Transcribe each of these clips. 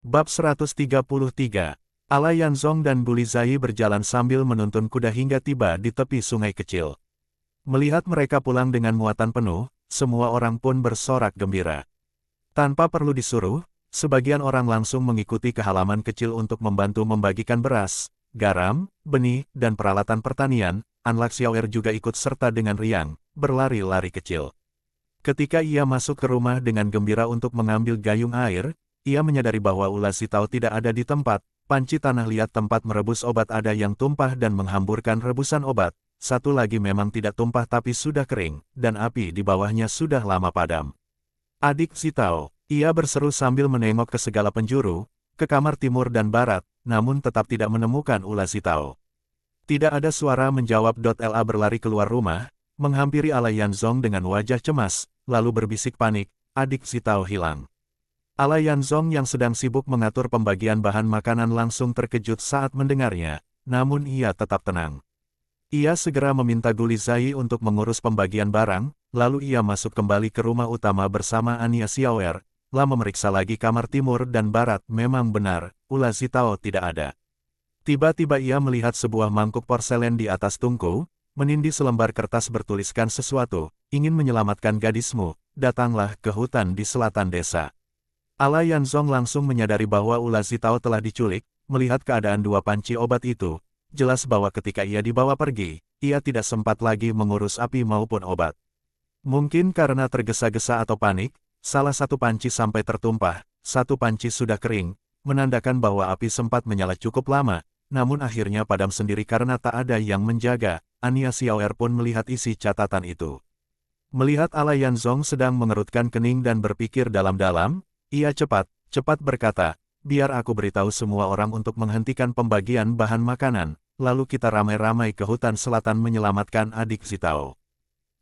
Bab 133. Alayanzong dan Bulizai berjalan sambil menuntun kuda hingga tiba di tepi sungai kecil. Melihat mereka pulang dengan muatan penuh, semua orang pun bersorak gembira. Tanpa perlu disuruh, sebagian orang langsung mengikuti ke halaman kecil untuk membantu membagikan beras, garam, benih, dan peralatan pertanian. Anlak Xiaoer juga ikut serta dengan riang, berlari-lari kecil. Ketika ia masuk ke rumah dengan gembira untuk mengambil gayung air, ia menyadari bahwa ulas Zitao tidak ada di tempat. Panci tanah liat tempat merebus obat ada yang tumpah dan menghamburkan rebusan obat. Satu lagi memang tidak tumpah tapi sudah kering, dan api di bawahnya sudah lama padam. Adik Zitao, ia berseru sambil menengok ke segala penjuru, ke kamar timur dan barat, namun tetap tidak menemukan ulas Zitao. Tidak ada suara menjawab. La berlari keluar rumah, menghampiri Alayanzong dengan wajah cemas, lalu berbisik panik, adik Zitao hilang. Alayanzong yang sedang sibuk mengatur pembagian bahan makanan langsung terkejut saat mendengarnya, namun ia tetap tenang. Ia segera meminta Bulizai untuk mengurus pembagian barang, lalu ia masuk kembali ke rumah utama bersama Ania Xiaoer, memeriksa lagi kamar timur dan barat. Memang benar, ulas Zitao tidak ada. Tiba-tiba ia melihat sebuah mangkuk porselen di atas tungku, menindih selembar kertas bertuliskan sesuatu, ingin menyelamatkan gadismu, datanglah ke hutan di selatan desa. Alayanzong langsung menyadari bahwa ulas Zitao telah diculik. Melihat keadaan dua panci obat itu, jelas bahwa ketika ia dibawa pergi, ia tidak sempat lagi mengurus api maupun obat. Mungkin karena tergesa-gesa atau panik, salah satu panci sampai tertumpah, satu panci sudah kering, menandakan bahwa api sempat menyala cukup lama, namun akhirnya padam sendiri karena tak ada yang menjaga. Ania Xiaoer pun melihat isi catatan itu. Melihat Alayanzong sedang mengerutkan kening dan berpikir dalam-dalam, ia cepat berkata, biar aku beritahu semua orang untuk menghentikan pembagian bahan makanan, lalu kita ramai-ramai ke hutan selatan menyelamatkan adik Zitao.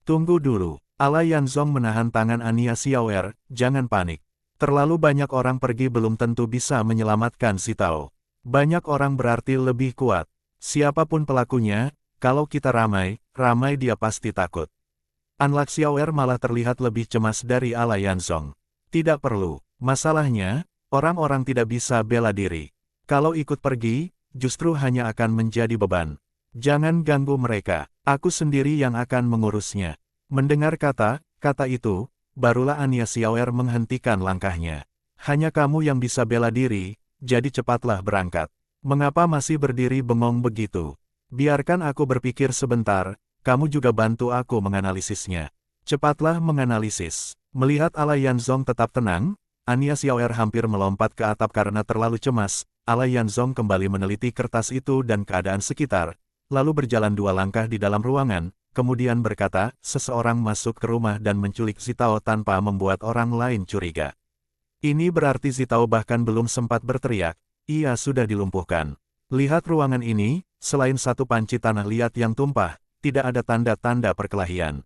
Tunggu dulu, Alayanzong menahan tangan Ania Xiaoer, jangan panik. Terlalu banyak orang pergi belum tentu bisa menyelamatkan Zitao. Banyak orang berarti lebih kuat. Siapapun pelakunya, kalau kita ramai dia pasti takut. Anlak Xiaoer malah terlihat lebih cemas dari Alayanzong. Tidak perlu. Masalahnya, orang-orang tidak bisa bela diri. Kalau ikut pergi, justru hanya akan menjadi beban. Jangan ganggu mereka, aku sendiri yang akan mengurusnya. Mendengar kata itu, barulah Ania Xiaoer menghentikan langkahnya. Hanya kamu yang bisa bela diri, jadi cepatlah berangkat. Mengapa masih berdiri bengong begitu? Biarkan aku berpikir sebentar, kamu juga bantu aku menganalisisnya. Cepatlah menganalisis. Melihat Alayanzong tetap tenang, Ania Xiaoer hampir melompat ke atap karena terlalu cemas. Alayanzong kembali meneliti kertas itu dan keadaan sekitar, lalu berjalan 2 langkah di dalam ruangan, kemudian berkata, seseorang masuk ke rumah dan menculik Zitao tanpa membuat orang lain curiga. Ini berarti Zitao bahkan belum sempat berteriak, ia sudah dilumpuhkan. Lihat ruangan ini, selain satu panci tanah liat yang tumpah, tidak ada tanda-tanda perkelahian.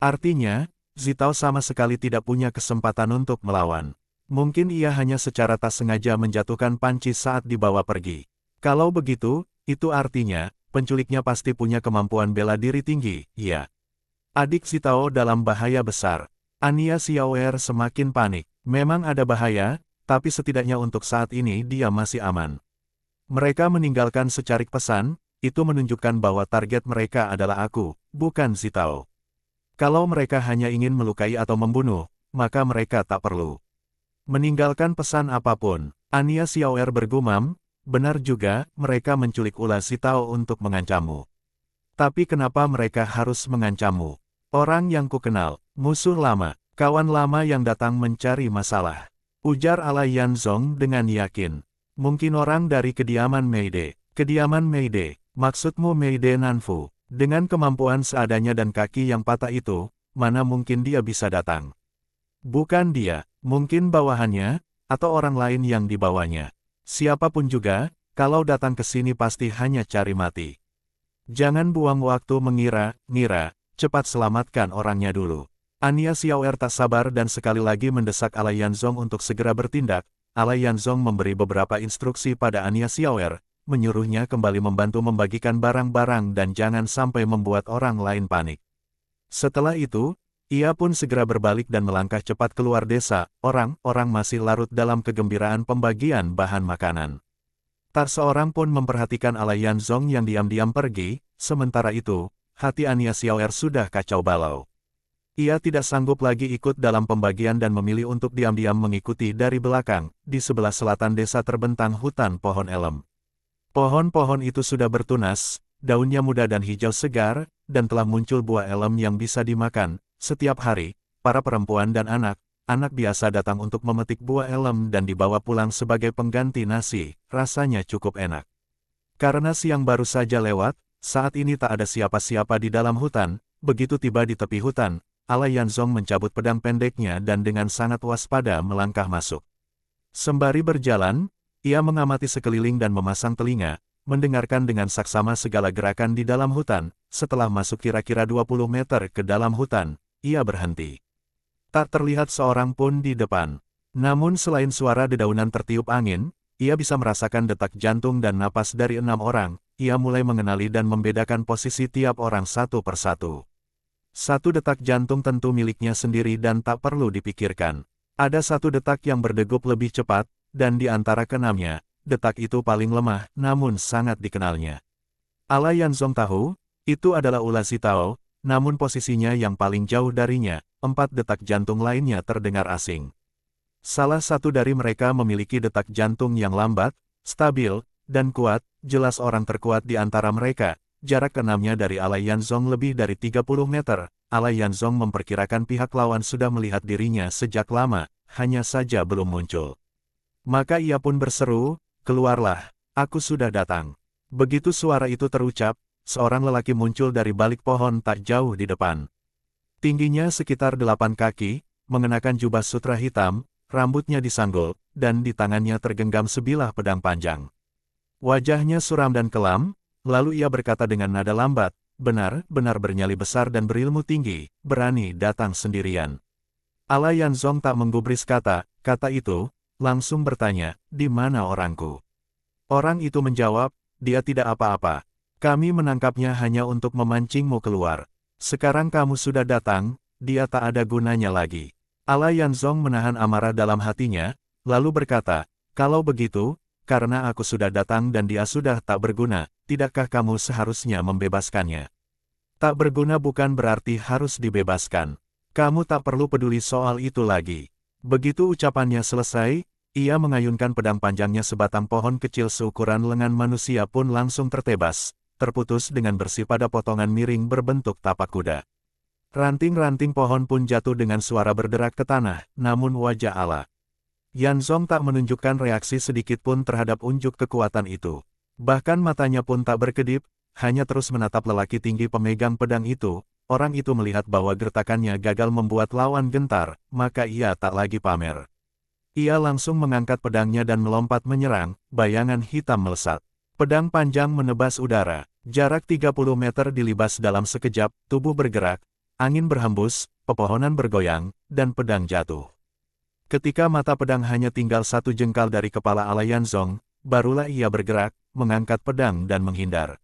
Artinya, Zitao sama sekali tidak punya kesempatan untuk melawan. Mungkin ia hanya secara tak sengaja menjatuhkan panci saat dibawa pergi. Kalau begitu, itu artinya, penculiknya pasti punya kemampuan bela diri tinggi, ya. Adik Zitao dalam bahaya besar. Ania Xiaoer semakin panik. Memang ada bahaya, tapi setidaknya untuk saat ini dia masih aman. Mereka meninggalkan secarik pesan, itu menunjukkan bahwa target mereka adalah aku, bukan Zitao. Kalau mereka hanya ingin melukai atau membunuh, maka mereka tak perlu meninggalkan pesan apapun. Ania Xiaoer bergumam, benar juga, mereka menculik ulas Zitao untuk mengancammu. Tapi kenapa mereka harus mengancammu? Orang yang kukenal, musuh lama, kawan lama yang datang mencari masalah. Ujar Alayanzong dengan yakin. Mungkin orang dari kediaman Meide. Kediaman Meide, maksudmu Meide Nanfu. Dengan kemampuan seadanya dan kaki yang patah itu, mana mungkin dia bisa datang? Bukan dia, mungkin bawahannya, atau orang lain yang dibawanya. Siapapun juga, kalau datang ke sini pasti hanya cari mati. Jangan buang waktu mengira-ngira, cepat selamatkan orangnya dulu. Ania Xiaoer tak sabar dan sekali lagi mendesak Alayanzong untuk segera bertindak. Alayanzong memberi beberapa instruksi pada Ania Xiaoer, menyuruhnya kembali membantu membagikan barang-barang dan jangan sampai membuat orang lain panik. Setelah itu, Ia pun segera berbalik dan melangkah cepat keluar desa. Orang-orang masih larut dalam kegembiraan pembagian bahan makanan. Tak seorang pun memperhatikan Alayan Zong yang diam-diam pergi. Sementara itu, hati Ania Xiaoer sudah kacau balau. Ia tidak sanggup lagi ikut dalam pembagian dan memilih untuk diam-diam mengikuti dari belakang. Di sebelah selatan desa terbentang hutan pohon elem. Pohon-pohon itu sudah bertunas, daunnya muda dan hijau segar, dan telah muncul buah elem yang bisa dimakan. Setiap hari, para perempuan dan anak biasa datang untuk memetik buah elem dan dibawa pulang sebagai pengganti nasi. Rasanya cukup enak. Karena siang baru saja lewat, saat ini tak ada siapa-siapa di dalam hutan. Begitu tiba di tepi hutan, Alayan Zong mencabut pedang pendeknya dan dengan sangat waspada melangkah masuk. Sembari berjalan, ia mengamati sekeliling dan memasang telinga, mendengarkan dengan saksama segala gerakan di dalam hutan. Setelah masuk kira-kira 20 meter ke dalam hutan, ia berhenti. Tak terlihat seorang pun di depan. Namun selain suara dedaunan tertiup angin, ia bisa merasakan detak jantung dan napas dari 6 orang. Ia mulai mengenali dan membedakan posisi tiap orang satu persatu. Satu detak jantung tentu miliknya sendiri dan tak perlu dipikirkan. Ada satu detak yang berdegup lebih cepat, dan di antara keenamnya, detak itu paling lemah, namun sangat dikenalnya. Alayan Zong tahu, itu adalah Ula Sitao, namun posisinya yang paling jauh darinya, 4 detak jantung lainnya terdengar asing. Salah satu dari mereka memiliki detak jantung yang lambat, stabil, dan kuat, jelas orang terkuat di antara mereka. Jarak keenamnya dari Alayan Zong lebih dari 30 meter. Alayan Zong memperkirakan pihak lawan sudah melihat dirinya sejak lama, hanya saja belum muncul. Maka ia pun berseru, "Keluarlah, aku sudah datang." Begitu suara itu terucap, seorang lelaki muncul dari balik pohon tak jauh di depan. Tingginya sekitar 8 kaki, mengenakan jubah sutra hitam, rambutnya disanggul, dan di tangannya tergenggam sebilah pedang panjang. Wajahnya suram dan kelam, lalu ia berkata dengan nada lambat, "Benar-benar bernyali besar dan berilmu tinggi, berani datang sendirian." Alayan Zong tak menggubris kata itu, langsung bertanya, "Di mana orangku?" Orang itu menjawab, "Dia tidak apa-apa. Kami menangkapnya hanya untuk memancingmu keluar. Sekarang kamu sudah datang, dia tak ada gunanya lagi." Alayan Zong menahan amarah dalam hatinya, lalu berkata, "Kalau begitu, karena aku sudah datang dan dia sudah tak berguna, tidakkah kamu seharusnya membebaskannya?" Tak berguna bukan berarti harus dibebaskan. Kamu tak perlu peduli soal itu lagi. Begitu ucapannya selesai, ia mengayunkan pedang panjangnya, sebatang pohon kecil seukuran lengan manusia pun langsung tertebas, terputus dengan bersih pada potongan miring berbentuk tapak kuda. Ranting-ranting pohon pun jatuh dengan suara berderak ke tanah, namun wajah Alayan Zong tak menunjukkan reaksi sedikit pun terhadap unjuk kekuatan itu. Bahkan matanya pun tak berkedip, hanya terus menatap lelaki tinggi pemegang pedang itu. Orang itu melihat bahwa gertakannya gagal membuat lawan gentar, maka ia tak lagi pamer. Ia langsung mengangkat pedangnya dan melompat menyerang, bayangan hitam melesat. Pedang panjang menebas udara, jarak 30 meter dilibas dalam sekejap, tubuh bergerak, angin berhembus, pepohonan bergoyang, dan pedang jatuh. Ketika mata pedang hanya tinggal 1 jengkal dari kepala Alayan Zong, barulah ia bergerak, mengangkat pedang dan menghindar.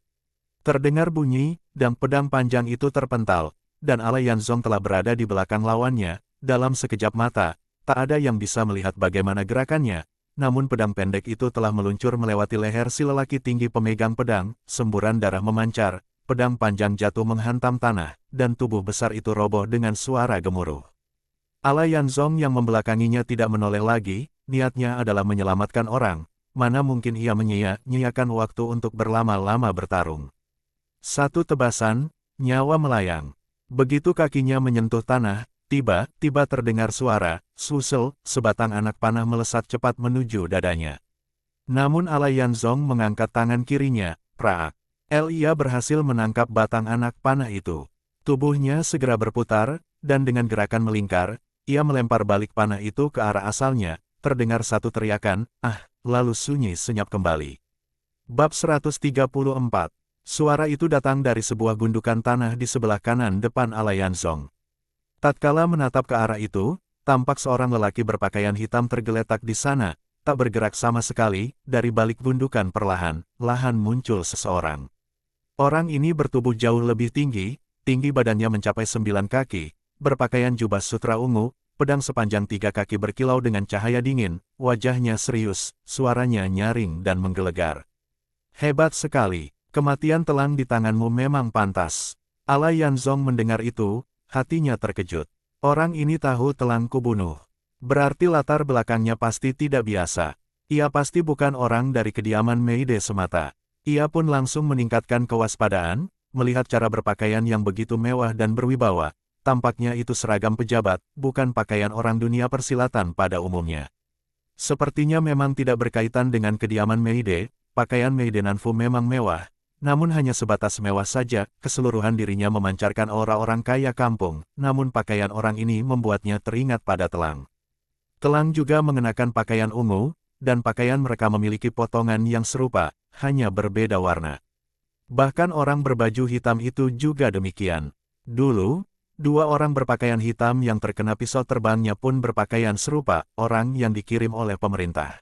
Terdengar bunyi, dan pedang panjang itu terpental, dan Alayan Zong telah berada di belakang lawannya. Dalam sekejap mata, tak ada yang bisa melihat bagaimana gerakannya, namun pedang pendek itu telah meluncur melewati leher si lelaki tinggi pemegang pedang, semburan darah memancar, pedang panjang jatuh menghantam tanah, dan tubuh besar itu roboh dengan suara gemuruh. Alayan Zong yang membelakanginya tidak menoleh lagi, niatnya adalah menyelamatkan orang, mana mungkin ia menyia-nyiakan waktu untuk berlama-lama bertarung. Satu tebasan, nyawa melayang. Begitu kakinya menyentuh tanah, tiba-tiba terdengar suara, susel, sebatang anak panah melesat cepat menuju dadanya. Namun Alayan Zong mengangkat tangan kirinya, praak. Ia berhasil menangkap batang anak panah itu. Tubuhnya segera berputar, dan dengan gerakan melingkar, ia melempar balik panah itu ke arah asalnya, terdengar satu teriakan, lalu sunyi senyap kembali. Bab 134. Suara itu datang dari sebuah gundukan tanah di sebelah kanan depan Alayan Zong. Tatkala menatap ke arah itu, tampak seorang lelaki berpakaian hitam tergeletak di sana, tak bergerak sama sekali. Dari balik gundukan perlahan-lahan muncul seseorang. Orang ini bertubuh jauh lebih tinggi, tinggi badannya mencapai 9 kaki, berpakaian jubah sutra ungu, pedang sepanjang 3 kaki berkilau dengan cahaya dingin, wajahnya serius, suaranya nyaring dan menggelegar. Hebat sekali, kematian Telang di tanganmu memang pantas. Alai Yanzong mendengar itu, hatinya terkejut. Orang ini tahu Telang kubunuh. Berarti latar belakangnya pasti tidak biasa. Ia pasti bukan orang dari kediaman Meide semata. Ia pun langsung meningkatkan kewaspadaan, melihat cara berpakaian yang begitu mewah dan berwibawa. Tampaknya itu seragam pejabat, bukan pakaian orang dunia persilatan pada umumnya. Sepertinya memang tidak berkaitan dengan kediaman Meide, pakaian Meide Nanfu memang mewah. Namun hanya sebatas mewah saja, keseluruhan dirinya memancarkan aura orang kaya kampung, namun pakaian orang ini membuatnya teringat pada Telang. Telang juga mengenakan pakaian ungu, dan pakaian mereka memiliki potongan yang serupa, hanya berbeda warna. Bahkan orang berbaju hitam itu juga demikian. Dulu, 2 orang berpakaian hitam yang terkena pisau terbangnya pun berpakaian serupa, orang yang dikirim oleh pemerintah.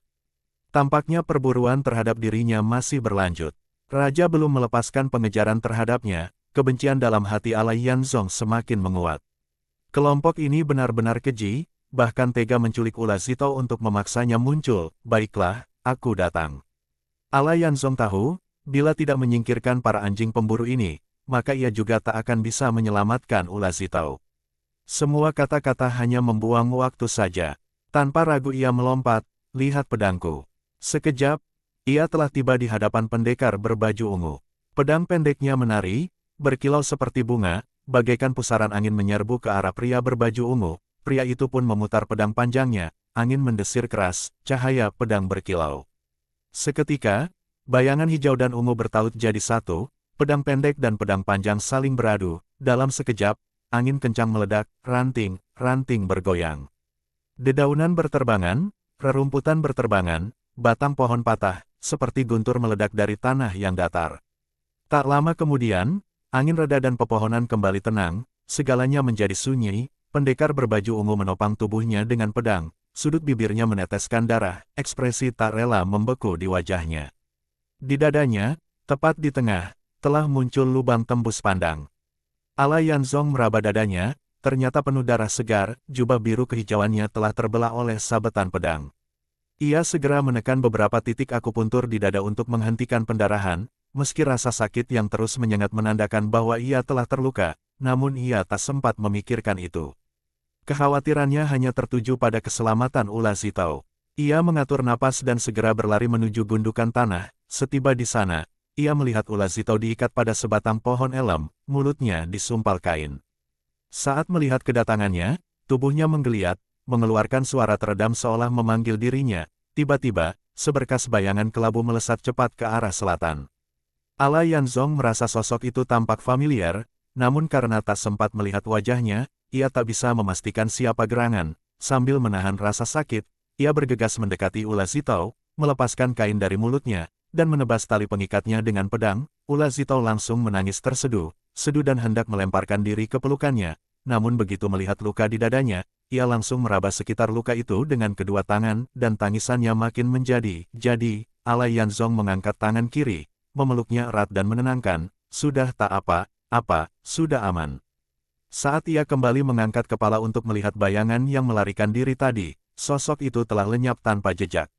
Tampaknya perburuan terhadap dirinya masih berlanjut. Raja belum melepaskan pengejaran terhadapnya, kebencian dalam hati Alai Yanzong semakin menguat. Kelompok ini benar-benar keji, bahkan tega menculik Ula Zitao untuk memaksanya muncul. Baiklah, aku datang. Alai Yanzong tahu, bila tidak menyingkirkan para anjing pemburu ini, maka ia juga tak akan bisa menyelamatkan Ula Zitao. Semua kata-kata hanya membuang waktu saja. Tanpa ragu ia melompat, lihat pedangku. Sekejap, ia telah tiba di hadapan pendekar berbaju ungu. Pedang pendeknya menari, berkilau seperti bunga, bagaikan pusaran angin menyerbu ke arah pria berbaju ungu. Pria itu pun memutar pedang panjangnya, angin mendesir keras, cahaya pedang berkilau. Seketika, bayangan hijau dan ungu bertaut jadi satu, pedang pendek dan pedang panjang saling beradu. Dalam sekejap, angin kencang meledak, ranting bergoyang. Dedaunan berterbangan, rerumputan berterbangan, batang pohon patah, seperti guntur meledak dari tanah yang datar. Tak lama kemudian, angin reda dan pepohonan kembali tenang, segalanya menjadi sunyi. Pendekar berbaju ungu menopang tubuhnya dengan pedang, sudut bibirnya meneteskan darah, ekspresi tak rela membeku di wajahnya. Di dadanya, tepat di tengah, telah muncul lubang tembus pandang. Alai Yanzong meraba dadanya, ternyata penuh darah segar, jubah biru kehijauannya telah terbelah oleh sabetan pedang. Ia segera menekan beberapa titik akupuntur di dada untuk menghentikan pendarahan, meski rasa sakit yang terus menyengat menandakan bahwa ia telah terluka, namun ia tak sempat memikirkan itu. Kekhawatirannya hanya tertuju pada keselamatan Ula Zitao. Ia mengatur napas dan segera berlari menuju gundukan tanah. Setiba di sana, ia melihat Ula Zitao diikat pada sebatang pohon elem, mulutnya disumpal kain. Saat melihat kedatangannya, tubuhnya menggeliat, mengeluarkan suara teredam seolah memanggil dirinya. Tiba-tiba, seberkas bayangan kelabu melesat cepat ke arah selatan. Alai Yanzong merasa sosok itu tampak familiar, namun karena tak sempat melihat wajahnya, ia tak bisa memastikan siapa gerangan. Sambil menahan rasa sakit, ia bergegas mendekati Ula Zitao, melepaskan kain dari mulutnya, dan menebas tali pengikatnya dengan pedang. Ula Zitao langsung menangis terseduh, dan hendak melemparkan diri ke pelukannya. Namun begitu melihat luka di dadanya, ia langsung meraba sekitar luka itu dengan kedua tangan, dan tangisannya makin menjadi-jadi. Alai Yanzong mengangkat tangan kiri, memeluknya erat dan menenangkan. Sudah tak apa-apa, sudah aman. Saat ia kembali mengangkat kepala untuk melihat bayangan yang melarikan diri tadi, sosok itu telah lenyap tanpa jejak.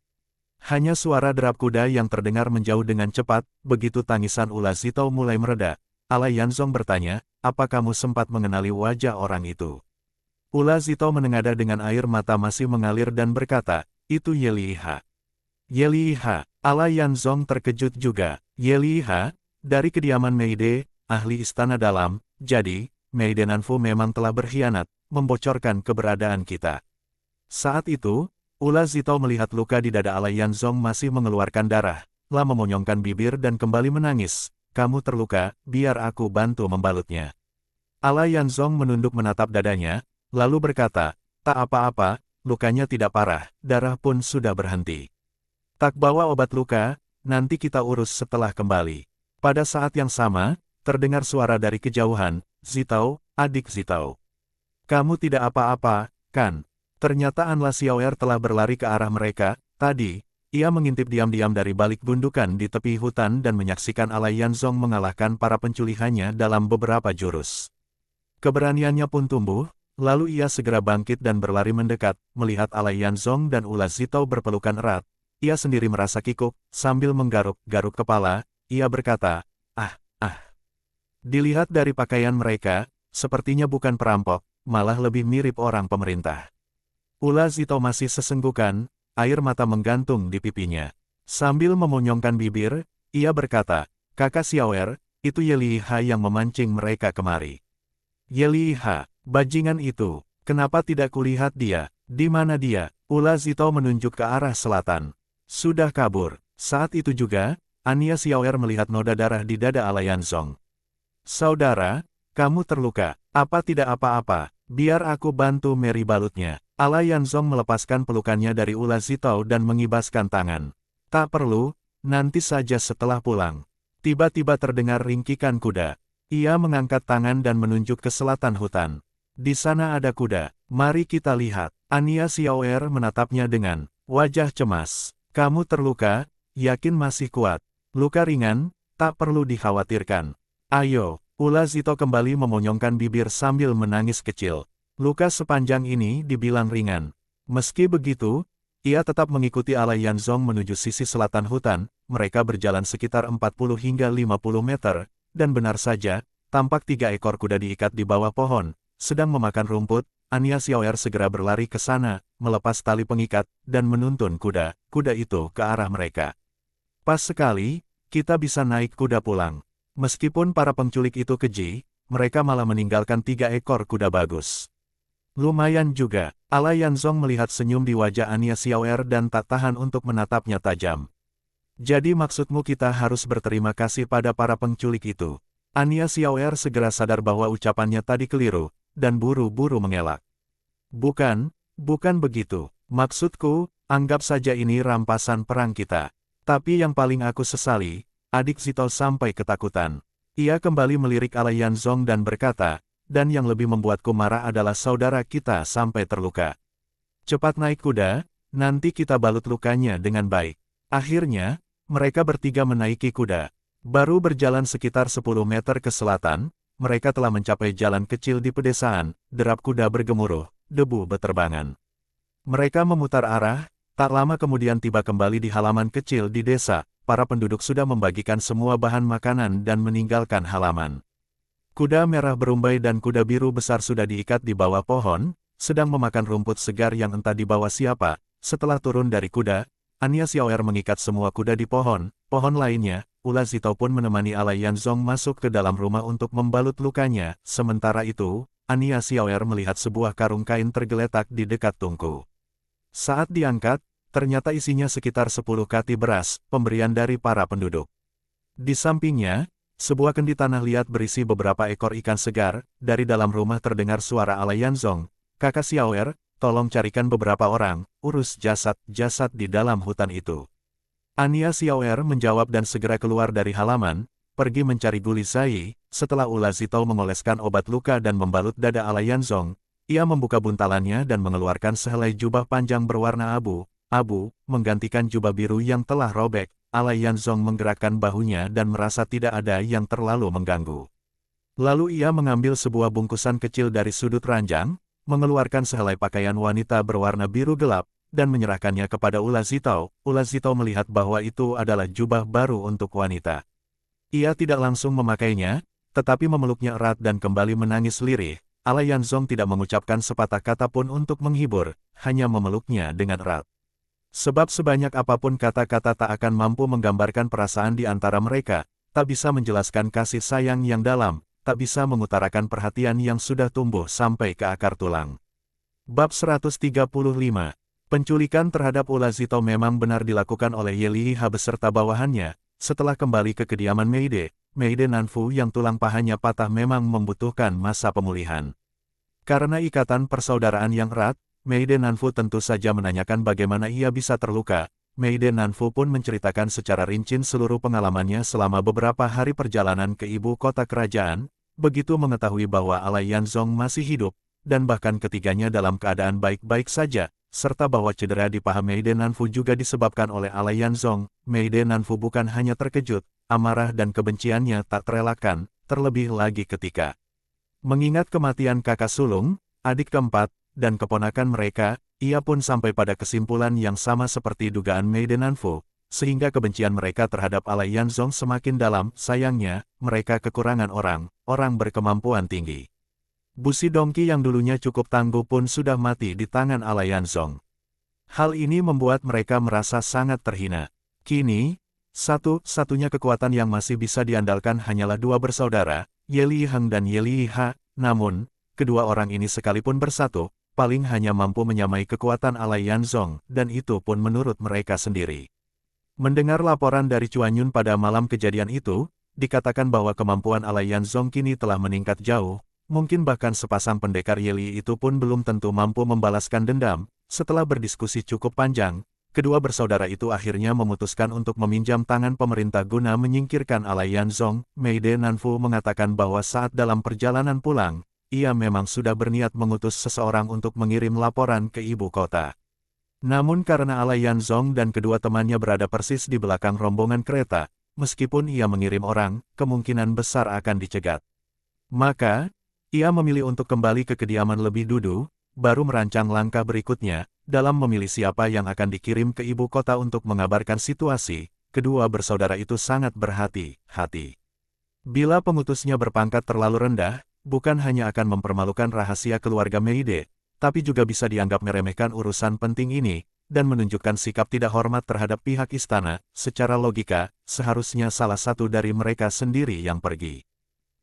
Hanya suara derap kuda yang terdengar menjauh dengan cepat. Begitu tangisan Ula Zitao mulai mereda, Alai Yanzong bertanya, apa kamu sempat mengenali wajah orang itu? Ula Zitao menengadah dengan air mata masih mengalir dan berkata, itu Ye Liha. Ye Liha. Alai Yanzong terkejut juga. Ye Liha, dari kediaman Meide, ahli istana dalam. Jadi, Meide Nanfu memang telah berkhianat, membocorkan keberadaan kita. Saat itu, Ula Zitao melihat luka di dada Alai Yanzong masih mengeluarkan darah, lah memonyongkan bibir dan kembali menangis. Kamu terluka, biar aku bantu membalutnya. Alai Yanzong menunduk menatap dadanya, lalu berkata, tak apa-apa, lukanya tidak parah, darah pun sudah berhenti. Tak bawa obat luka, nanti kita urus setelah kembali. Pada saat yang sama, terdengar suara dari kejauhan, Zitao, adik Zitao. Kamu tidak apa-apa, kan? Ternyata An La Xiaoer telah berlari ke arah mereka. Tadi, ia mengintip diam-diam dari balik gundukan di tepi hutan dan menyaksikan Alai Yanzong mengalahkan para penculikannya dalam beberapa jurus. Keberaniannya pun tumbuh, Lalu ia segera bangkit dan berlari mendekat, melihat Alai Yanzong dan Ula Zitao berpelukan erat. Ia sendiri merasa kikuk, sambil menggaruk-garuk kepala, ia berkata, "Ah, ah." Dilihat dari pakaian mereka, sepertinya bukan perampok, malah lebih mirip orang pemerintah. Ula Zitao masih sesenggukan, air mata menggantung di pipinya. Sambil memonyongkan bibir, ia berkata, "Kakak Xiaoer, itu Ye Liha yang memancing mereka kemari." "Ye Liha, bajingan itu, kenapa tidak kulihat dia? Di mana dia?" Ula Zitao menunjuk ke arah selatan. "Sudah kabur." Saat itu juga, Ania Xiaoer melihat noda darah di dada Alai Yanzong. "Saudara, kamu terluka. Apa tidak apa-apa, biar aku bantu Mary balutnya." Alai Yanzong melepaskan pelukannya dari Ula Zitao dan mengibaskan tangan. "Tak perlu, nanti saja setelah pulang." Tiba-tiba terdengar ringkikan kuda. Ia mengangkat tangan dan menunjuk ke selatan hutan. "Di sana ada kuda, mari kita lihat." Ania Xiaoer menatapnya dengan wajah cemas. "Kamu terluka, yakin masih kuat?" "Luka ringan, tak perlu dikhawatirkan." "Ayo." Ula Zitao kembali memonyongkan bibir sambil menangis kecil. "Luka sepanjang ini dibilang ringan." Meski begitu, ia tetap mengikuti Alai Yanzong menuju sisi selatan hutan. Mereka berjalan sekitar 40 hingga 50 meter, dan benar saja, tampak 3 ekor kuda diikat di bawah pohon, sedang memakan rumput. Ania Xiaoer segera berlari ke sana, melepas tali pengikat, dan menuntun kuda itu ke arah mereka. "Pas sekali, kita bisa naik kuda pulang." Meskipun para penculik itu keji, mereka malah meninggalkan 3 ekor kuda bagus. "Lumayan juga." Alai Yanzong melihat senyum di wajah Ania Xiaoer dan tak tahan untuk menatapnya tajam. "Jadi maksudmu kita harus berterima kasih pada para penculik itu?" Ania Xiaoer segera sadar bahwa ucapannya tadi keliru, dan buru-buru mengelak. Bukan begitu. Maksudku, anggap saja ini rampasan perang kita." "Tapi yang paling aku sesali," adik Zitao sampai ketakutan. Ia kembali melirik Alai Yanzong dan berkata, "Dan yang lebih membuatku marah adalah saudara kita sampai terluka. Cepat naik kuda, nanti kita balut lukanya dengan baik." Akhirnya, mereka bertiga menaiki kuda. Baru berjalan sekitar 10 meter ke selatan, mereka telah mencapai jalan kecil di pedesaan. Derap kuda bergemuruh, debu beterbangan. Mereka memutar arah, tak lama kemudian tiba kembali di halaman kecil di desa. Para penduduk sudah membagikan semua bahan makanan dan meninggalkan halaman. Kuda merah berumbai dan kuda biru besar sudah diikat di bawah pohon, sedang memakan rumput segar yang entah dibawa siapa. Setelah turun dari kuda, Ania Xiaoer mengikat semua kuda di pohon lainnya. Ula Zitao pun menemani Alai Yanzong masuk ke dalam rumah untuk membalut lukanya. Sementara itu, Ania Xiaoer melihat sebuah karung kain tergeletak di dekat tungku. Saat diangkat, ternyata isinya sekitar 10 kati beras, pemberian dari para penduduk. Di sampingnya, sebuah kendi tanah liat berisi beberapa ekor ikan segar. Dari dalam rumah terdengar suara Alai Yanzong, "Kakak Xiaoer, tolong carikan beberapa orang, urus jasad-jasad di dalam hutan itu." Ania Xiaoer menjawab dan segera keluar dari halaman, pergi mencari Guli Zai. Setelah Ula Zitao mengoleskan obat luka dan membalut dada Alai Yanzong, ia membuka buntalannya dan mengeluarkan sehelai jubah panjang berwarna abu, menggantikan jubah biru yang telah robek. Alai Yanzong menggerakkan bahunya dan merasa tidak ada yang terlalu mengganggu. Lalu ia mengambil sebuah bungkusan kecil dari sudut ranjang, mengeluarkan sehelai pakaian wanita berwarna biru gelap, dan menyerahkannya kepada Ula Zitao. Ula Zitao melihat bahwa itu adalah jubah baru untuk wanita. Ia tidak langsung memakainya, tetapi memeluknya erat dan kembali menangis lirih. Alai Yanzong tidak mengucapkan sepatah kata pun untuk menghibur, hanya memeluknya dengan erat. Sebab sebanyak apapun kata-kata tak akan mampu menggambarkan perasaan di antara mereka, tak bisa menjelaskan kasih sayang yang dalam, tak bisa mengutarakan perhatian yang sudah tumbuh sampai ke akar tulang. Bab 135. Penculikan terhadap Ula Zitao memang benar dilakukan oleh Ye Liha beserta bawahannya. Setelah kembali ke kediaman Meide Nanfu yang tulang pahanya patah memang membutuhkan masa pemulihan. Karena ikatan persaudaraan yang erat, Meide Nanfu tentu saja menanyakan bagaimana ia bisa terluka. Meide Nanfu pun menceritakan secara rinci seluruh pengalamannya selama beberapa hari perjalanan ke ibu kota kerajaan. Begitu mengetahui bahwa Alai Yanzong masih hidup, dan bahkan ketiganya dalam keadaan baik-baik saja, serta bahwa cedera di paha Meide Nanfu juga disebabkan oleh Alai Yanzong, Meide Nanfu bukan hanya terkejut, amarah dan kebenciannya tak terelakkan, terlebih lagi ketika mengingat kematian kakak sulung. adik keempat, dan keponakan mereka, ia pun sampai pada kesimpulan yang sama seperti dugaan Mei Denanfu, sehingga kebencian mereka terhadap Alai Yanzong semakin dalam. Sayangnya, mereka kekurangan orang berkemampuan tinggi. Busi Dongki yang dulunya cukup tangguh pun sudah mati di tangan Alai Yanzong. Hal ini membuat mereka merasa sangat terhina. Kini, satu-satunya kekuatan yang masih bisa diandalkan hanyalah dua bersaudara, Ye Li Heng dan Ye Li Ha. Namun, kedua orang ini sekalipun bersatu, paling hanya mampu menyamai kekuatan Alai Yanzong, dan itu pun menurut mereka sendiri. Mendengar laporan dari Chuan Yun pada malam kejadian itu, dikatakan bahwa kemampuan Alai Yanzong kini telah meningkat jauh, mungkin bahkan sepasang pendekar Ye Li itu pun belum tentu mampu membalaskan dendam. Setelah berdiskusi cukup panjang, kedua bersaudara itu akhirnya memutuskan untuk meminjam tangan pemerintah guna menyingkirkan Alai Yanzong. Mei Denanfu mengatakan bahwa saat dalam perjalanan pulang, ia memang sudah berniat mengutus seseorang untuk mengirim laporan ke ibu kota. Namun karena Alai Yanzong dan kedua temannya berada persis di belakang rombongan kereta, meskipun ia mengirim orang, kemungkinan besar akan dicegat. Maka, ia memilih untuk kembali ke kediaman lebih dulu, baru merancang langkah berikutnya, dalam memilih siapa yang akan dikirim ke ibu kota untuk mengabarkan situasi. Kedua bersaudara itu sangat berhati-hati. Bila pengutusnya berpangkat terlalu rendah, bukan hanya akan mempermalukan rahasia keluarga Meide, tapi juga bisa dianggap meremehkan urusan penting ini, dan menunjukkan sikap tidak hormat terhadap pihak istana. Secara logika, seharusnya salah satu dari mereka sendiri yang pergi.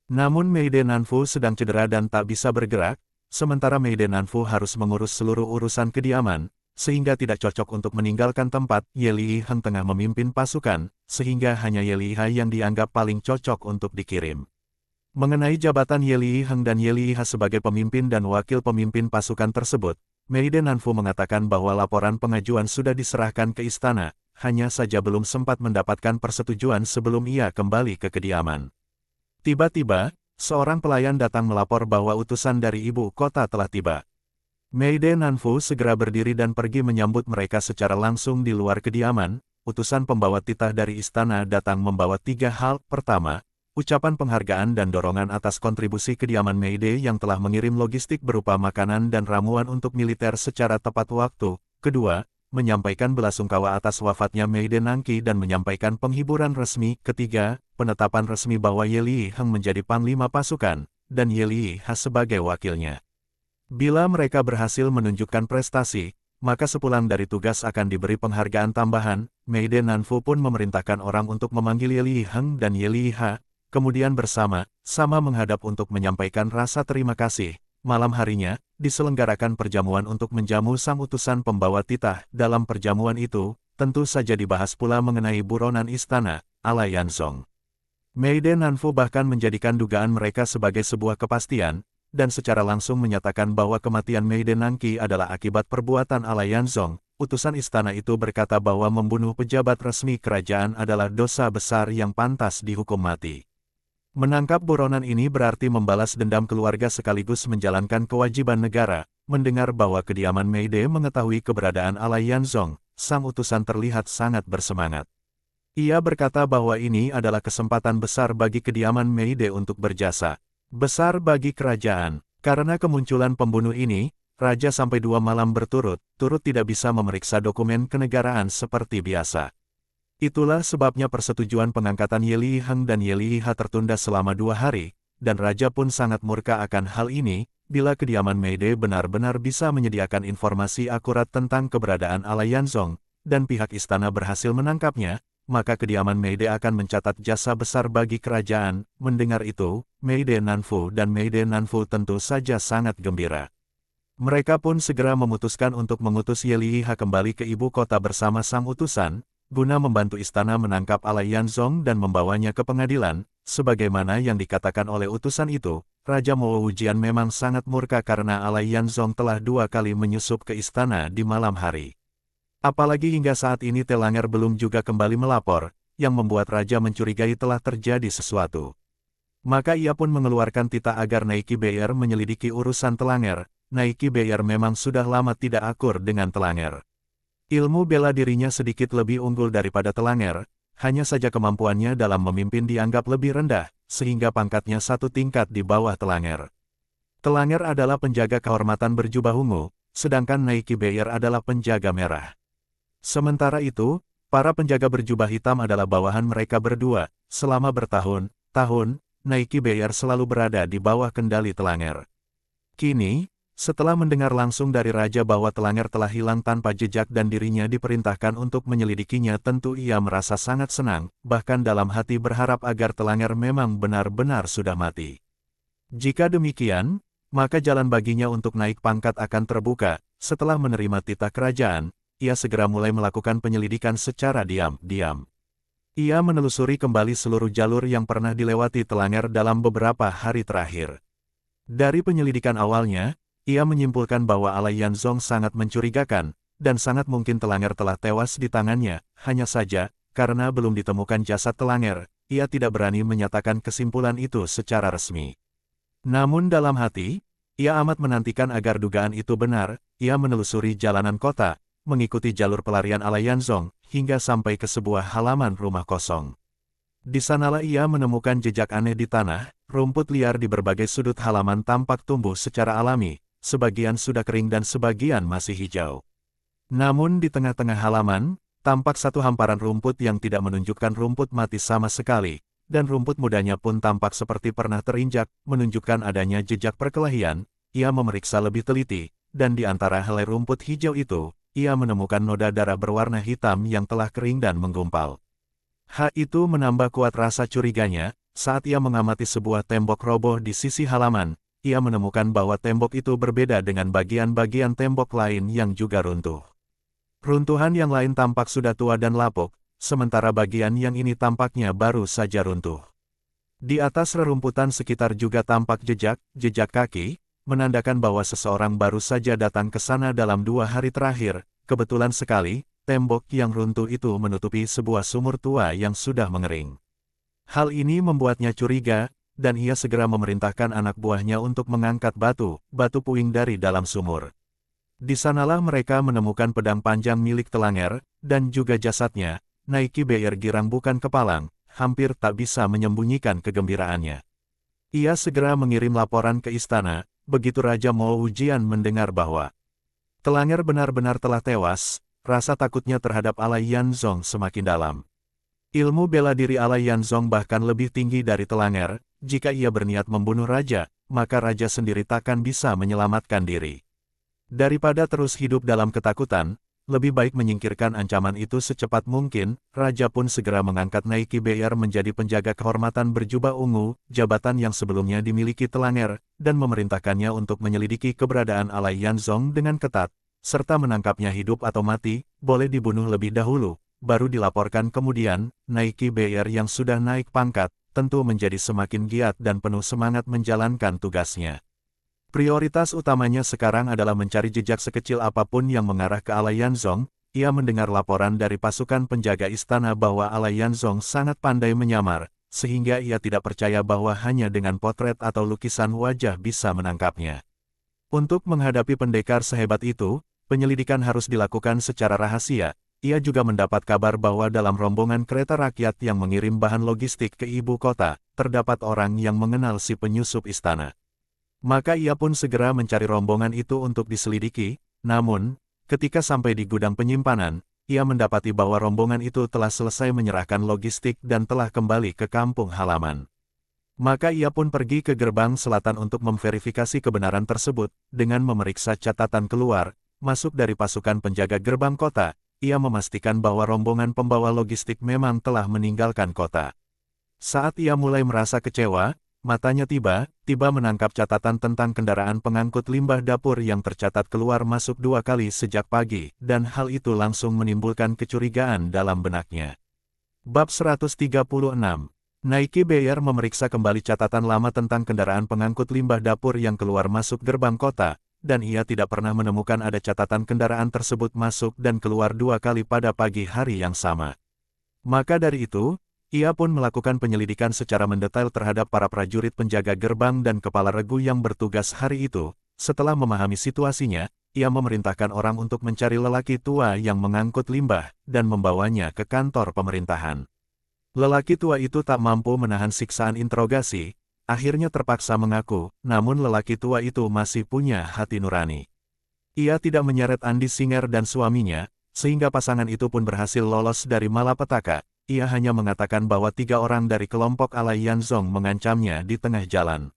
Namun Mei Denanfu sedang cedera dan tak bisa bergerak, sementara Mei Denanfu harus mengurus seluruh urusan kediaman, sehingga tidak cocok untuk meninggalkan tempat. Ye Li Heng tengah memimpin pasukan, sehingga hanya Ye Li Ha yang dianggap paling cocok untuk dikirim. Mengenai jabatan Ye Li Heng dan Ye Li Ha sebagai pemimpin dan wakil pemimpin pasukan tersebut, Mei Denanfu mengatakan bahwa laporan pengajuan sudah diserahkan ke istana, hanya saja belum sempat mendapatkan persetujuan sebelum ia kembali ke kediaman. Tiba-tiba, seorang pelayan datang melapor bahwa utusan dari ibu kota telah tiba. Mei Denanfu segera berdiri dan pergi menyambut mereka secara langsung di luar kediaman. Utusan pembawa titah dari istana datang membawa 3 hal. Pertama, ucapan penghargaan dan dorongan atas kontribusi kediaman Meide yang telah mengirim logistik berupa makanan dan ramuan untuk militer secara tepat waktu. Kedua, menyampaikan belasungkawa atas wafatnya Meide Nangki dan menyampaikan penghiburan resmi. Ketiga, penetapan resmi bahwa Ye Li Heng menjadi panglima pasukan, dan Ye Li Ha sebagai wakilnya. Bila mereka berhasil menunjukkan prestasi, maka sepulang dari tugas akan diberi penghargaan tambahan. Mei Denanfu pun memerintahkan orang untuk memanggil Ye Li Heng dan Ye Li Ha, kemudian bersama-sama menghadap untuk menyampaikan rasa terima kasih. Malam harinya, diselenggarakan perjamuan untuk menjamu sang utusan pembawa titah. Dalam perjamuan itu, tentu saja dibahas pula mengenai buronan istana, Alai Yanzong. Mei Denanfu bahkan menjadikan dugaan mereka sebagai sebuah kepastian, dan secara langsung menyatakan bahwa kematian Mei Denangki adalah akibat perbuatan Alai Yanzong. Utusan istana itu berkata bahwa membunuh pejabat resmi kerajaan adalah dosa besar yang pantas dihukum mati. Menangkap buronan ini berarti membalas dendam keluarga sekaligus menjalankan kewajiban negara. Mendengar bahwa kediaman Meide mengetahui keberadaan Alai Yanzong, sang utusan terlihat sangat bersemangat. Ia berkata bahwa ini adalah kesempatan besar bagi kediaman Meide untuk berjasa. Besar bagi kerajaan. Karena kemunculan pembunuh ini, Raja sampai 2 malam berturut-turut tidak bisa memeriksa dokumen kenegaraan seperti biasa. Itulah sebabnya persetujuan pengangkatan Ye Li Heng dan Ye Li Ha tertunda selama 2 hari, dan Raja pun sangat murka akan hal ini. Bila kediaman Meide benar-benar bisa menyediakan informasi akurat tentang keberadaan Alai Yanzong, dan pihak istana berhasil menangkapnya, maka kediaman Meide akan mencatat jasa besar bagi kerajaan. Mendengar itu, Mei Denanfu dan Mei Denanfu tentu saja sangat gembira. Mereka pun segera memutuskan untuk mengutus Ye Li Ha kembali ke ibu kota bersama sang utusan, guna membantu istana menangkap Alai Yanzong dan membawanya ke pengadilan. Sebagaimana yang dikatakan oleh utusan itu, Raja Mo Wujian memang sangat murka karena Alai Yanzong telah 2 kali menyusup ke istana di malam hari. Apalagi hingga saat ini Telanger belum juga kembali melapor, yang membuat Raja mencurigai telah terjadi sesuatu. Maka ia pun mengeluarkan titah agar Naiki Beyer menyelidiki urusan Telanger. Naiki Beyer memang sudah lama tidak akur dengan Telanger. Ilmu bela dirinya sedikit lebih unggul daripada Telanger, hanya saja kemampuannya dalam memimpin dianggap lebih rendah, sehingga pangkatnya 1 tingkat di bawah Telanger. Telanger adalah penjaga kehormatan berjubah ungu, sedangkan Naiki Beyer adalah penjaga merah. Sementara itu, para penjaga berjubah hitam adalah bawahan mereka berdua. Selama bertahun-tahun, Naiki Beyer selalu berada di bawah kendali Telanger. Kini, setelah mendengar langsung dari Raja bahwa Telanger telah hilang tanpa jejak dan dirinya diperintahkan untuk menyelidikinya, tentu ia merasa sangat senang, bahkan dalam hati berharap agar Telanger memang benar-benar sudah mati. Jika demikian, maka jalan baginya untuk naik pangkat akan terbuka. Setelah menerima titah kerajaan, ia segera mulai melakukan penyelidikan secara diam-diam. Ia menelusuri kembali seluruh jalur yang pernah dilewati Telanger dalam beberapa hari terakhir. Dari penyelidikan awalnya, ia menyimpulkan bahwa Alai Yanzong sangat mencurigakan, dan sangat mungkin Telanger telah tewas di tangannya. Hanya saja, karena belum ditemukan jasad Telanger, ia tidak berani menyatakan kesimpulan itu secara resmi. Namun dalam hati, ia amat menantikan agar dugaan itu benar. Ia menelusuri jalanan kota, mengikuti jalur pelarian Alai Yanzong, hingga sampai ke sebuah halaman rumah kosong. Di sanalah ia menemukan jejak aneh di tanah. Rumput liar di berbagai sudut halaman tampak tumbuh secara alami, sebagian sudah kering dan sebagian masih hijau. Namun di tengah-tengah halaman, tampak satu hamparan rumput yang tidak menunjukkan rumput mati sama sekali, dan rumput mudanya pun tampak seperti pernah terinjak, menunjukkan adanya jejak perkelahian. Ia memeriksa lebih teliti, dan di antara helai rumput hijau itu, ia menemukan noda darah berwarna hitam yang telah kering dan menggumpal. Hal itu menambah kuat rasa curiganya. Saat ia mengamati sebuah tembok roboh di sisi halaman, ia menemukan bahwa tembok itu berbeda dengan bagian-bagian tembok lain yang juga runtuh. Runtuhan yang lain tampak sudah tua dan lapuk, sementara bagian yang ini tampaknya baru saja runtuh. Di atas rerumputan sekitar juga tampak jejak kaki, menandakan bahwa seseorang baru saja datang ke sana dalam 2 hari terakhir. Kebetulan sekali, tembok yang runtuh itu menutupi sebuah sumur tua yang sudah mengering. Hal ini membuatnya curiga, dan ia segera memerintahkan anak buahnya untuk mengangkat batu puing dari dalam sumur. Di sanalah mereka menemukan pedang panjang milik Telanger, dan juga jasadnya. Naiki Beyer girang bukan kepalang, hampir tak bisa menyembunyikan kegembiraannya. Ia segera mengirim laporan ke istana. Begitu Raja Mo Wujian mendengar bahwa Telanger benar-benar telah tewas, rasa takutnya terhadap Alai Yanzong semakin dalam. Ilmu bela diri Alai Yanzong bahkan lebih tinggi dari Telanger. Jika ia berniat membunuh raja, maka raja sendiri takkan bisa menyelamatkan diri. Daripada terus hidup dalam ketakutan, lebih baik menyingkirkan ancaman itu secepat mungkin. Raja pun segera mengangkat Naiki Beyer menjadi penjaga kehormatan berjubah ungu, jabatan yang sebelumnya dimiliki Telanger, dan memerintahkannya untuk menyelidiki keberadaan Alai Yanzong dengan ketat, serta menangkapnya hidup atau mati, boleh dibunuh lebih dahulu, baru dilaporkan kemudian. Naiki Beyer yang sudah naik pangkat, tentu menjadi semakin giat dan penuh semangat menjalankan tugasnya. Prioritas utamanya sekarang adalah mencari jejak sekecil apapun yang mengarah ke Alai Yanzong. Ia mendengar laporan dari pasukan penjaga istana bahwa Alai Yanzong sangat pandai menyamar, sehingga ia tidak percaya bahwa hanya dengan potret atau lukisan wajah bisa menangkapnya. Untuk menghadapi pendekar sehebat itu, penyelidikan harus dilakukan secara rahasia. Ia juga mendapat kabar bahwa dalam rombongan kereta rakyat yang mengirim bahan logistik ke ibu kota, terdapat orang yang mengenal si penyusup istana. Maka ia pun segera mencari rombongan itu untuk diselidiki. Namun, ketika sampai di gudang penyimpanan, ia mendapati bahwa rombongan itu telah selesai menyerahkan logistik dan telah kembali ke kampung halaman. Maka ia pun pergi ke gerbang selatan untuk memverifikasi kebenaran tersebut. Dengan memeriksa catatan keluar masuk dari pasukan penjaga gerbang kota, ia memastikan bahwa rombongan pembawa logistik memang telah meninggalkan kota. Saat ia mulai merasa kecewa, matanya tiba-tiba menangkap catatan tentang kendaraan pengangkut limbah dapur yang tercatat keluar masuk 2 kali sejak pagi, dan hal itu langsung menimbulkan kecurigaan dalam benaknya. Bab 136. Naiki Beyer memeriksa kembali catatan lama tentang kendaraan pengangkut limbah dapur yang keluar masuk gerbang kota, dan ia tidak pernah menemukan ada catatan kendaraan tersebut masuk dan keluar 2 kali pada pagi hari yang sama. Maka dari itu, ia pun melakukan penyelidikan secara mendetail terhadap para prajurit penjaga gerbang dan kepala regu yang bertugas hari itu. Setelah memahami situasinya, ia memerintahkan orang untuk mencari lelaki tua yang mengangkut limbah, dan membawanya ke kantor pemerintahan. Lelaki tua itu tak mampu menahan siksaan interogasi. akhirnya terpaksa mengaku, namun lelaki tua itu masih punya hati nurani. Ia tidak menyeret Andi Singer dan suaminya, sehingga pasangan itu pun berhasil lolos dari malapetaka. Ia hanya mengatakan bahwa 3 orang dari kelompok Alai Yanzong mengancamnya di tengah jalan.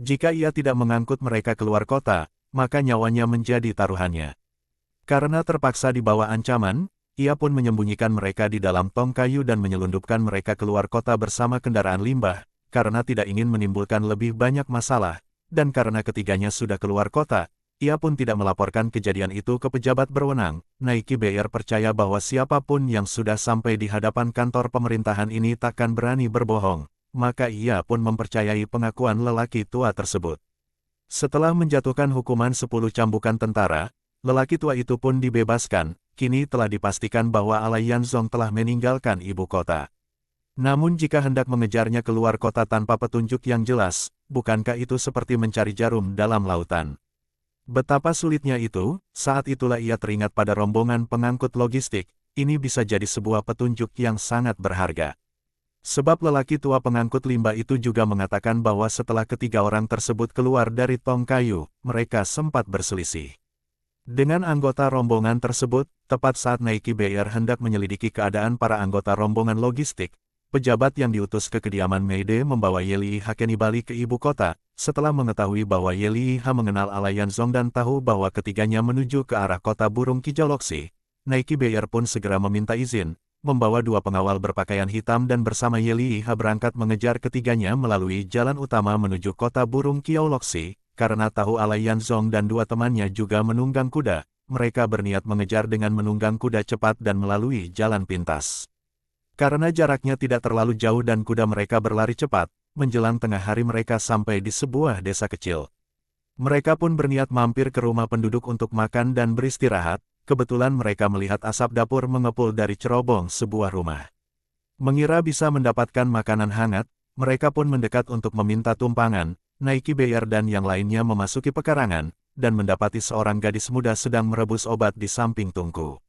Jika ia tidak mengangkut mereka keluar kota, maka nyawanya menjadi taruhannya. Karena terpaksa di bawah ancaman, ia pun menyembunyikan mereka di dalam tong kayu dan menyelundupkan mereka keluar kota bersama kendaraan limbah, karena tidak ingin menimbulkan lebih banyak masalah, dan karena ketiganya sudah keluar kota, ia pun tidak melaporkan kejadian itu ke pejabat berwenang. Naiki Beyer percaya bahwa siapapun yang sudah sampai di hadapan kantor pemerintahan ini takkan berani berbohong, maka ia pun mempercayai pengakuan lelaki tua tersebut. Setelah menjatuhkan hukuman 10 cambukan tentara, lelaki tua itu pun dibebaskan. Kini telah dipastikan bahwa Alai Yanzong telah meninggalkan ibu kota. Namun jika hendak mengejarnya keluar kota tanpa petunjuk yang jelas, bukankah itu seperti mencari jarum dalam lautan? Betapa sulitnya itu, saat itulah ia teringat pada rombongan pengangkut logistik. Ini bisa jadi sebuah petunjuk yang sangat berharga. Sebab lelaki tua pengangkut limbah itu juga mengatakan bahwa setelah ketiga orang tersebut keluar dari tong kayu, mereka sempat berselisih dengan anggota rombongan tersebut. Tepat saat Naiki Beyer hendak menyelidiki keadaan para anggota rombongan logistik, pejabat yang diutus ke kediaman Meide membawa Ye Liha kembali ke ibu kota. Setelah mengetahui bahwa Ye Liha mengenal Alai Yanzong dan tahu bahwa ketiganya menuju ke arah kota burung Kijau Loxi, Naiki Beyer pun segera meminta izin, membawa 2 pengawal berpakaian hitam dan bersama Ye Liha berangkat mengejar ketiganya melalui jalan utama menuju kota burung Kijau Loxi. Karena tahu Alai Yanzong dan 2 temannya juga menunggang kuda, mereka berniat mengejar dengan menunggang kuda cepat dan melalui jalan pintas. Karena jaraknya tidak terlalu jauh dan kuda mereka berlari cepat, menjelang tengah hari mereka sampai di sebuah desa kecil. Mereka pun berniat mampir ke rumah penduduk untuk makan dan beristirahat. Kebetulan mereka melihat asap dapur mengepul dari cerobong sebuah rumah. Mengira bisa mendapatkan makanan hangat, mereka pun mendekat untuk meminta tumpangan. Naiki Beyer dan yang lainnya memasuki pekarangan, dan mendapati seorang gadis muda sedang merebus obat di samping tungku.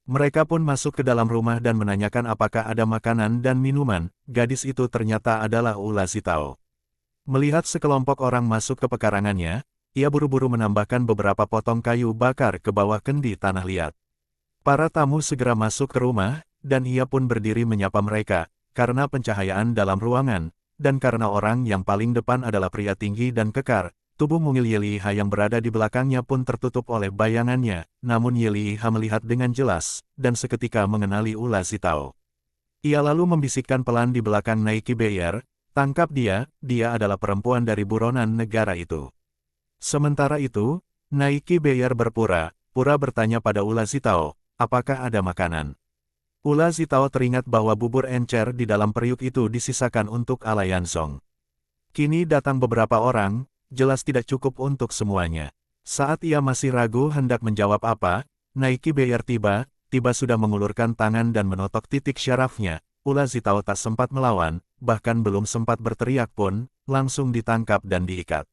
Mereka pun masuk ke dalam rumah dan menanyakan apakah ada makanan dan minuman. Gadis itu ternyata adalah Ula Zitao. Melihat sekelompok orang masuk ke pekarangannya, ia buru-buru menambahkan beberapa potong kayu bakar ke bawah kendi tanah liat. Para tamu segera masuk ke rumah, dan ia pun berdiri menyapa mereka, karena pencahayaan dalam ruangan. Dan karena orang yang paling depan adalah pria tinggi dan kekar, tubuh mungil Ye Liha yang berada di belakangnya pun tertutup oleh bayangannya, namun Ye Liha melihat dengan jelas, dan seketika mengenali Ula Zitao. Ia lalu membisikkan pelan di belakang Naiki Beyer, "Tangkap dia, dia adalah perempuan dari buronan negara itu." Sementara itu, Naiki Beyer berpura-pura bertanya pada Ula Zitao, "Apakah ada makanan?" Ula Zitao teringat bahwa bubur encer di dalam periuk itu disisakan untuk Alai Yanzong. Kini datang beberapa orang, jelas tidak cukup untuk semuanya. Saat ia masih ragu hendak menjawab apa, Naiki Beyer tiba sudah mengulurkan tangan dan menotok titik syarafnya. Ula Zitao tak sempat melawan, bahkan belum sempat berteriak pun, langsung ditangkap dan diikat.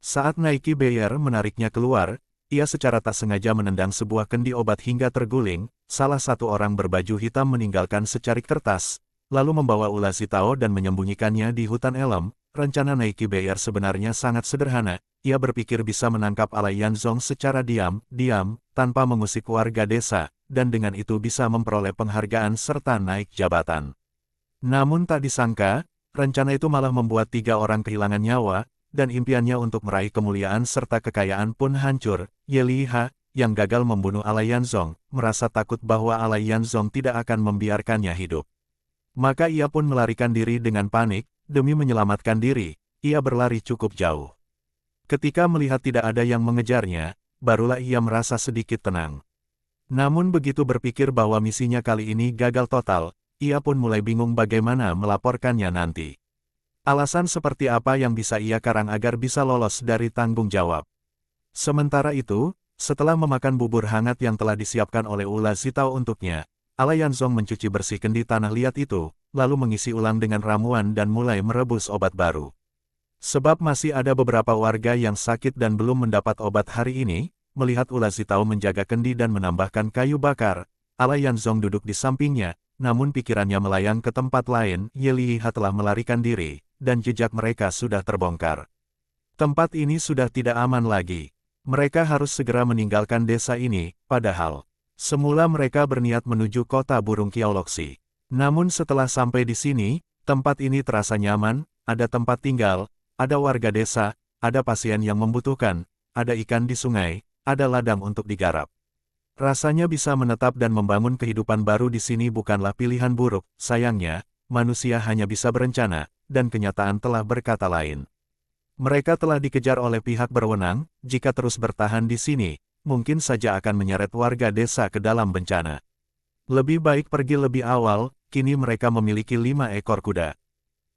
Saat Naiki Beyer menariknya keluar, ia secara tak sengaja menendang sebuah kendi obat hingga terguling. Salah satu orang berbaju hitam meninggalkan secarik kertas, lalu membawa Ula Zitao dan menyembunyikannya di hutan elem. Rencana Naiki Beyer sebenarnya sangat sederhana. Ia berpikir bisa menangkap Alai Yanzong secara diam-diam, tanpa mengusik warga desa, dan dengan itu bisa memperoleh penghargaan serta naik jabatan. Namun tak disangka, rencana itu malah membuat 3 orang kehilangan nyawa, dan impiannya untuk meraih kemuliaan serta kekayaan pun hancur. Ye Liha, yang gagal membunuh Alai Yanzong, merasa takut bahwa Alai Yanzong tidak akan membiarkannya hidup. Maka ia pun melarikan diri dengan panik. Demi menyelamatkan diri, ia berlari cukup jauh. Ketika melihat tidak ada yang mengejarnya, barulah ia merasa sedikit tenang. Namun begitu berpikir bahwa misinya kali ini gagal total, ia pun mulai bingung bagaimana melaporkannya nanti. Alasan seperti apa yang bisa ia karang agar bisa lolos dari tanggung jawab. Sementara itu, setelah memakan bubur hangat yang telah disiapkan oleh Ula Zitao untuknya, Alai Yanzong mencuci bersih kendi tanah liat itu, lalu mengisi ulang dengan ramuan dan mulai merebus obat baru. Sebab masih ada beberapa warga yang sakit dan belum mendapat obat hari ini. Melihat Ula Zitao menjaga kendi dan menambahkan kayu bakar, Alai Yanzong duduk di sampingnya, namun pikirannya melayang ke tempat lain. Ye Liha telah melarikan diri, dan jejak mereka sudah terbongkar. Tempat ini sudah tidak aman lagi. Mereka harus segera meninggalkan desa ini, padahal semula mereka berniat menuju kota burung Qiaoloxi. Namun setelah sampai di sini, tempat ini terasa nyaman, ada tempat tinggal, ada warga desa, ada pasien yang membutuhkan, ada ikan di sungai, ada ladang untuk digarap. Rasanya bisa menetap dan membangun kehidupan baru di sini bukanlah pilihan buruk. Sayangnya, manusia hanya bisa berencana, dan kenyataan telah berkata lain. Mereka telah dikejar oleh pihak berwenang. Jika terus bertahan di sini, mungkin saja akan menyeret warga desa ke dalam bencana. Lebih baik pergi lebih awal. Kini mereka memiliki 5 ekor kuda.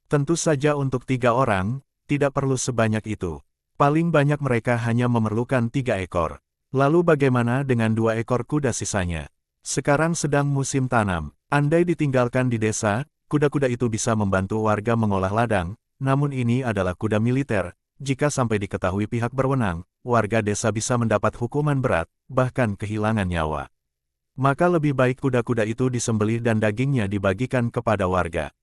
Tentu saja untuk 3 orang, tidak perlu sebanyak itu. Paling banyak mereka hanya memerlukan 3 ekor. Lalu bagaimana dengan 2 ekor kuda sisanya? Sekarang sedang musim tanam. Andai ditinggalkan di desa, kuda-kuda itu bisa membantu warga mengolah ladang, namun ini adalah kuda militer. Jika sampai diketahui pihak berwenang, warga desa bisa mendapat hukuman berat, bahkan kehilangan nyawa. Maka lebih baik kuda-kuda itu disembelih dan dagingnya dibagikan kepada warga.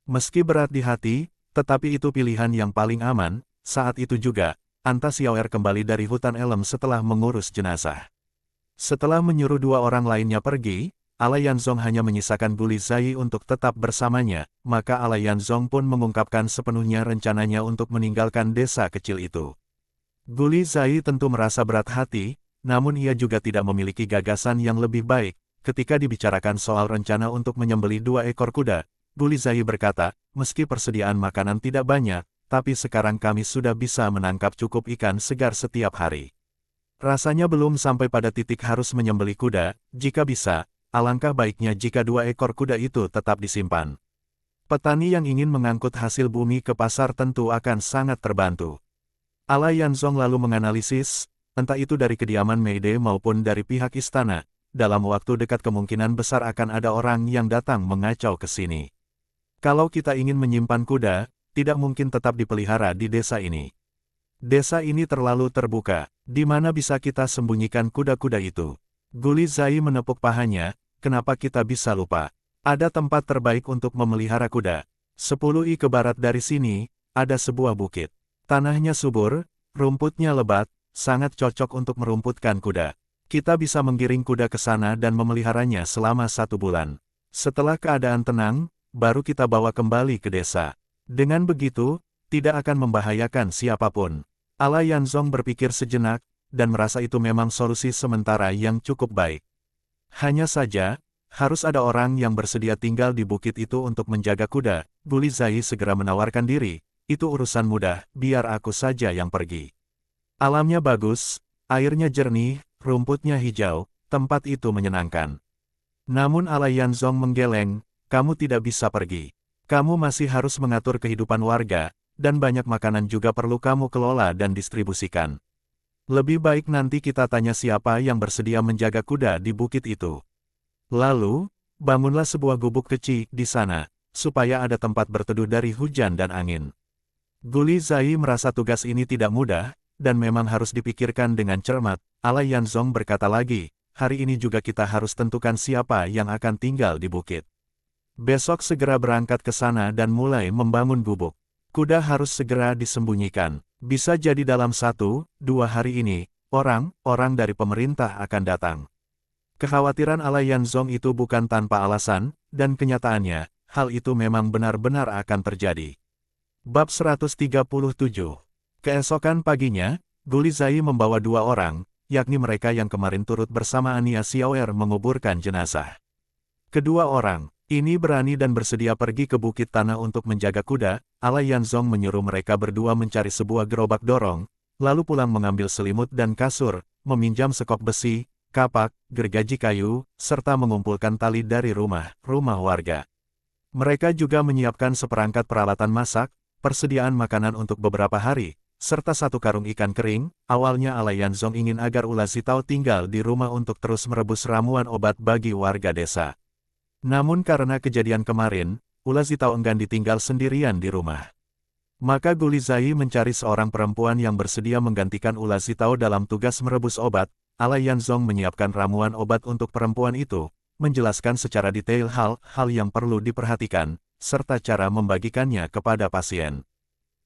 Meski berat di hati, tetapi itu pilihan yang paling aman. Saat itu juga, Anta Xiaoer kembali dari hutan elem setelah mengurus jenazah. Setelah menyuruh 2 orang lainnya pergi, Ala Yanzong hanya menyisakan Guli Zai untuk tetap bersamanya, maka Ala Yanzong pun mengungkapkan sepenuhnya rencananya untuk meninggalkan desa kecil itu. Guli Zai tentu merasa berat hati, namun ia juga tidak memiliki gagasan yang lebih baik. Ketika dibicarakan soal rencana untuk menyembelih 2 ekor kuda, Guli Zai berkata, meski persediaan makanan tidak banyak, tapi sekarang kami sudah bisa menangkap cukup ikan segar setiap hari. Rasanya belum sampai pada titik harus menyembelih kuda. Jika bisa, alangkah baiknya jika 2 ekor kuda itu tetap disimpan. Petani yang ingin mengangkut hasil bumi ke pasar tentu akan sangat terbantu. Ala Yanzong lalu menganalisis, entah itu dari kediaman Meide maupun dari pihak istana, dalam waktu dekat kemungkinan besar akan ada orang yang datang mengacau ke sini. Kalau kita ingin menyimpan kuda, tidak mungkin tetap dipelihara di desa ini. Desa ini terlalu terbuka, di mana bisa kita sembunyikan kuda-kuda itu? Guli Zai menepuk pahanya, kenapa kita bisa lupa? Ada tempat terbaik untuk memelihara kuda. 10 i ke barat dari sini, ada sebuah bukit. Tanahnya subur, rumputnya lebat, sangat cocok untuk merumputkan kuda. Kita bisa menggiring kuda ke sana dan memeliharanya selama 1 bulan. Setelah keadaan tenang, baru kita bawa kembali ke desa. Dengan begitu, tidak akan membahayakan siapapun. Ala Yanzong berpikir sejenak, dan merasa itu memang solusi sementara yang cukup baik. Hanya saja, harus ada orang yang bersedia tinggal di bukit itu untuk menjaga kuda. Guli Zai segera menawarkan diri, itu urusan mudah, biar aku saja yang pergi. Alamnya bagus, airnya jernih, rumputnya hijau, tempat itu menyenangkan. Namun Ala Yanzong menggeleng, kamu tidak bisa pergi. Kamu masih harus mengatur kehidupan warga, dan banyak makanan juga perlu kamu kelola dan distribusikan. Lebih baik nanti kita tanya siapa yang bersedia menjaga kuda di bukit itu. Lalu, bangunlah sebuah gubuk kecil di sana, supaya ada tempat berteduh dari hujan dan angin. Guli Zai merasa tugas ini tidak mudah, dan memang harus dipikirkan dengan cermat. Ala Yanzong berkata lagi, hari ini juga kita harus tentukan siapa yang akan tinggal di bukit. Besok segera berangkat ke sana dan mulai membangun gubuk. Kuda harus segera disembunyikan. Bisa jadi dalam 1-2 hari ini, orang-orang dari pemerintah akan datang. Kekhawatiran Ala Yanzong itu bukan tanpa alasan, dan kenyataannya, hal itu memang benar-benar akan terjadi. Bab 137. Keesokan paginya, Guli Zai membawa 2 orang, yakni mereka yang kemarin turut bersama Ania Xiaoer menguburkan jenazah. Kedua orang ini berani dan bersedia pergi ke bukit tanah untuk menjaga kuda. Ala Yanzong menyuruh mereka berdua mencari sebuah gerobak dorong, lalu pulang mengambil selimut dan kasur, meminjam sekop besi, kapak, gergaji kayu, serta mengumpulkan tali dari rumah warga. Mereka juga menyiapkan seperangkat peralatan masak, persediaan makanan untuk beberapa hari, serta 1 karung ikan kering. Awalnya Ala Yanzong ingin agar Ula Zitao tinggal di rumah untuk terus merebus ramuan obat bagi warga desa. Namun karena kejadian kemarin, Ula Zitao enggan ditinggal sendirian di rumah. Maka Guli Zai mencari seorang perempuan yang bersedia menggantikan Ula Zitao dalam tugas merebus obat. Ala Yanzong menyiapkan ramuan obat untuk perempuan itu, menjelaskan secara detail hal-hal yang perlu diperhatikan, serta cara membagikannya kepada pasien.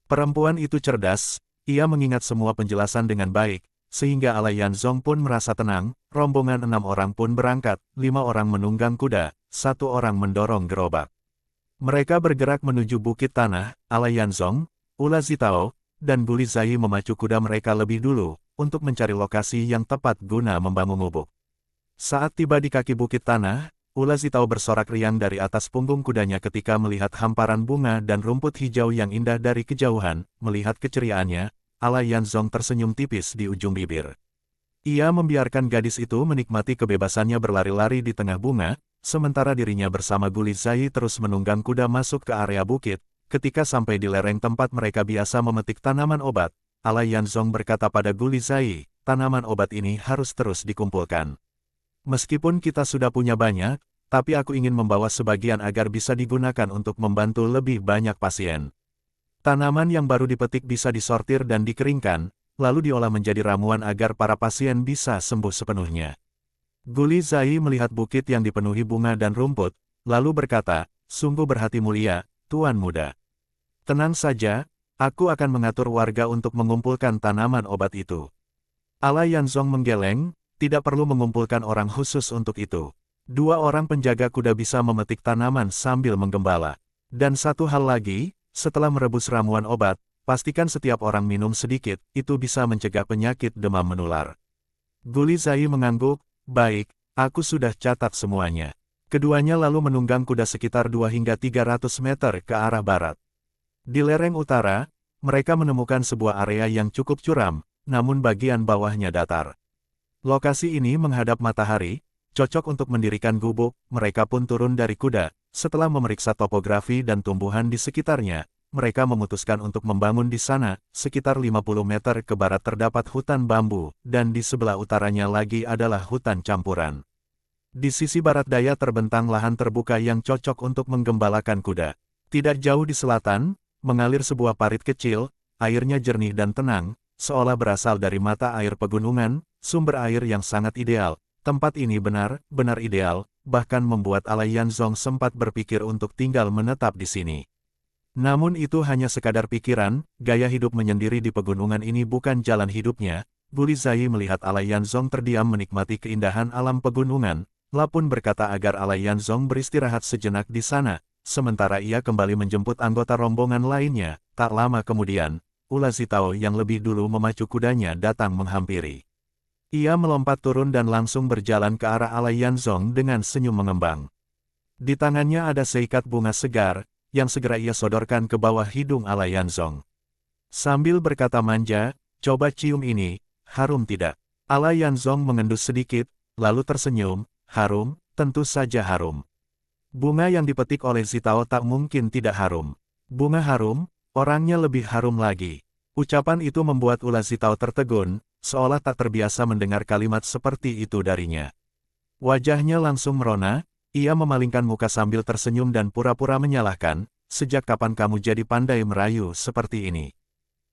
Perempuan itu cerdas, ia mengingat semua penjelasan dengan baik, sehingga Alayan Zong pun merasa tenang. Rombongan 6 orang pun berangkat, 5 orang menunggang kuda, 1 orang mendorong gerobak. Mereka bergerak menuju Bukit Tanah. Alayan Zong, Ula Zitao, dan Guli Zai memacu kuda mereka lebih dulu, untuk mencari lokasi yang tepat guna membangun gubuk. Saat tiba di kaki Bukit Tanah, Ula Zitao bersorak riang dari atas punggung kudanya ketika melihat hamparan bunga dan rumput hijau yang indah dari kejauhan. Melihat keceriaannya, Alayan Zong tersenyum tipis di ujung bibir. Ia membiarkan gadis itu menikmati kebebasannya berlari-lari di tengah bunga, sementara dirinya bersama Guli Zai terus menunggang kuda masuk ke area bukit. Ketika sampai di lereng tempat mereka biasa memetik tanaman obat, Alayan Zong berkata pada Guli Zai, tanaman obat ini harus terus dikumpulkan. Meskipun kita sudah punya banyak, tapi aku ingin membawa sebagian agar bisa digunakan untuk membantu lebih banyak pasien. Tanaman yang baru dipetik bisa disortir dan dikeringkan, lalu diolah menjadi ramuan agar para pasien bisa sembuh sepenuhnya. Guli Zai melihat bukit yang dipenuhi bunga dan rumput, lalu berkata, sungguh berhati mulia, Tuan Muda. Tenang saja, aku akan mengatur warga untuk mengumpulkan tanaman obat itu. Alayan Zong menggeleng, tidak perlu mengumpulkan orang khusus untuk itu. 2 orang penjaga kuda bisa memetik tanaman sambil menggembala. Dan satu hal lagi, setelah merebus ramuan obat, pastikan setiap orang minum sedikit, itu bisa mencegah penyakit demam menular. Guli Zai mengangguk, baik, aku sudah catat semuanya. Keduanya lalu menunggang kuda sekitar 2 hingga 300 meter ke arah barat. Di lereng utara, mereka menemukan sebuah area yang cukup curam, namun bagian bawahnya datar. Lokasi ini menghadap matahari, cocok untuk mendirikan gubuk. Mereka pun turun dari kuda. Setelah memeriksa topografi dan tumbuhan di sekitarnya, mereka memutuskan untuk membangun di sana. Sekitar 50 meter ke barat terdapat hutan bambu, dan di sebelah utaranya lagi adalah hutan campuran. Di sisi barat daya terbentang lahan terbuka yang cocok untuk menggembalakan kuda. Tidak jauh di selatan, mengalir sebuah parit kecil, airnya jernih dan tenang, seolah berasal dari mata air pegunungan, sumber air yang sangat ideal. Tempat ini benar-benar ideal, bahkan membuat Alayan Zong sempat berpikir untuk tinggal menetap di sini. Namun itu hanya sekadar pikiran, gaya hidup menyendiri di pegunungan ini bukan jalan hidupnya. Guli Zai melihat Alayan Zong terdiam menikmati keindahan alam pegunungan, Lapun berkata agar Alayan Zong beristirahat sejenak di sana, sementara ia kembali menjemput anggota rombongan lainnya. Tak lama kemudian, Ula Zitao yang lebih dulu memacu kudanya datang menghampiri. Ia melompat turun dan langsung berjalan ke arah Alayan Zong dengan senyum mengembang. Di tangannya ada seikat bunga segar, yang segera ia sodorkan ke bawah hidung Alayan Zong. Sambil berkata manja, coba cium ini, harum tidak? Alayan Zong mengendus sedikit, lalu tersenyum, harum, tentu saja harum. Bunga yang dipetik oleh Zitao tak mungkin tidak harum. Bunga harum, orangnya lebih harum lagi. Ucapan itu membuat Ula Zitao tertegun, seolah tak terbiasa mendengar kalimat seperti itu darinya. Wajahnya langsung merona, ia memalingkan muka sambil tersenyum dan pura-pura menyalahkan, sejak kapan kamu jadi pandai merayu seperti ini?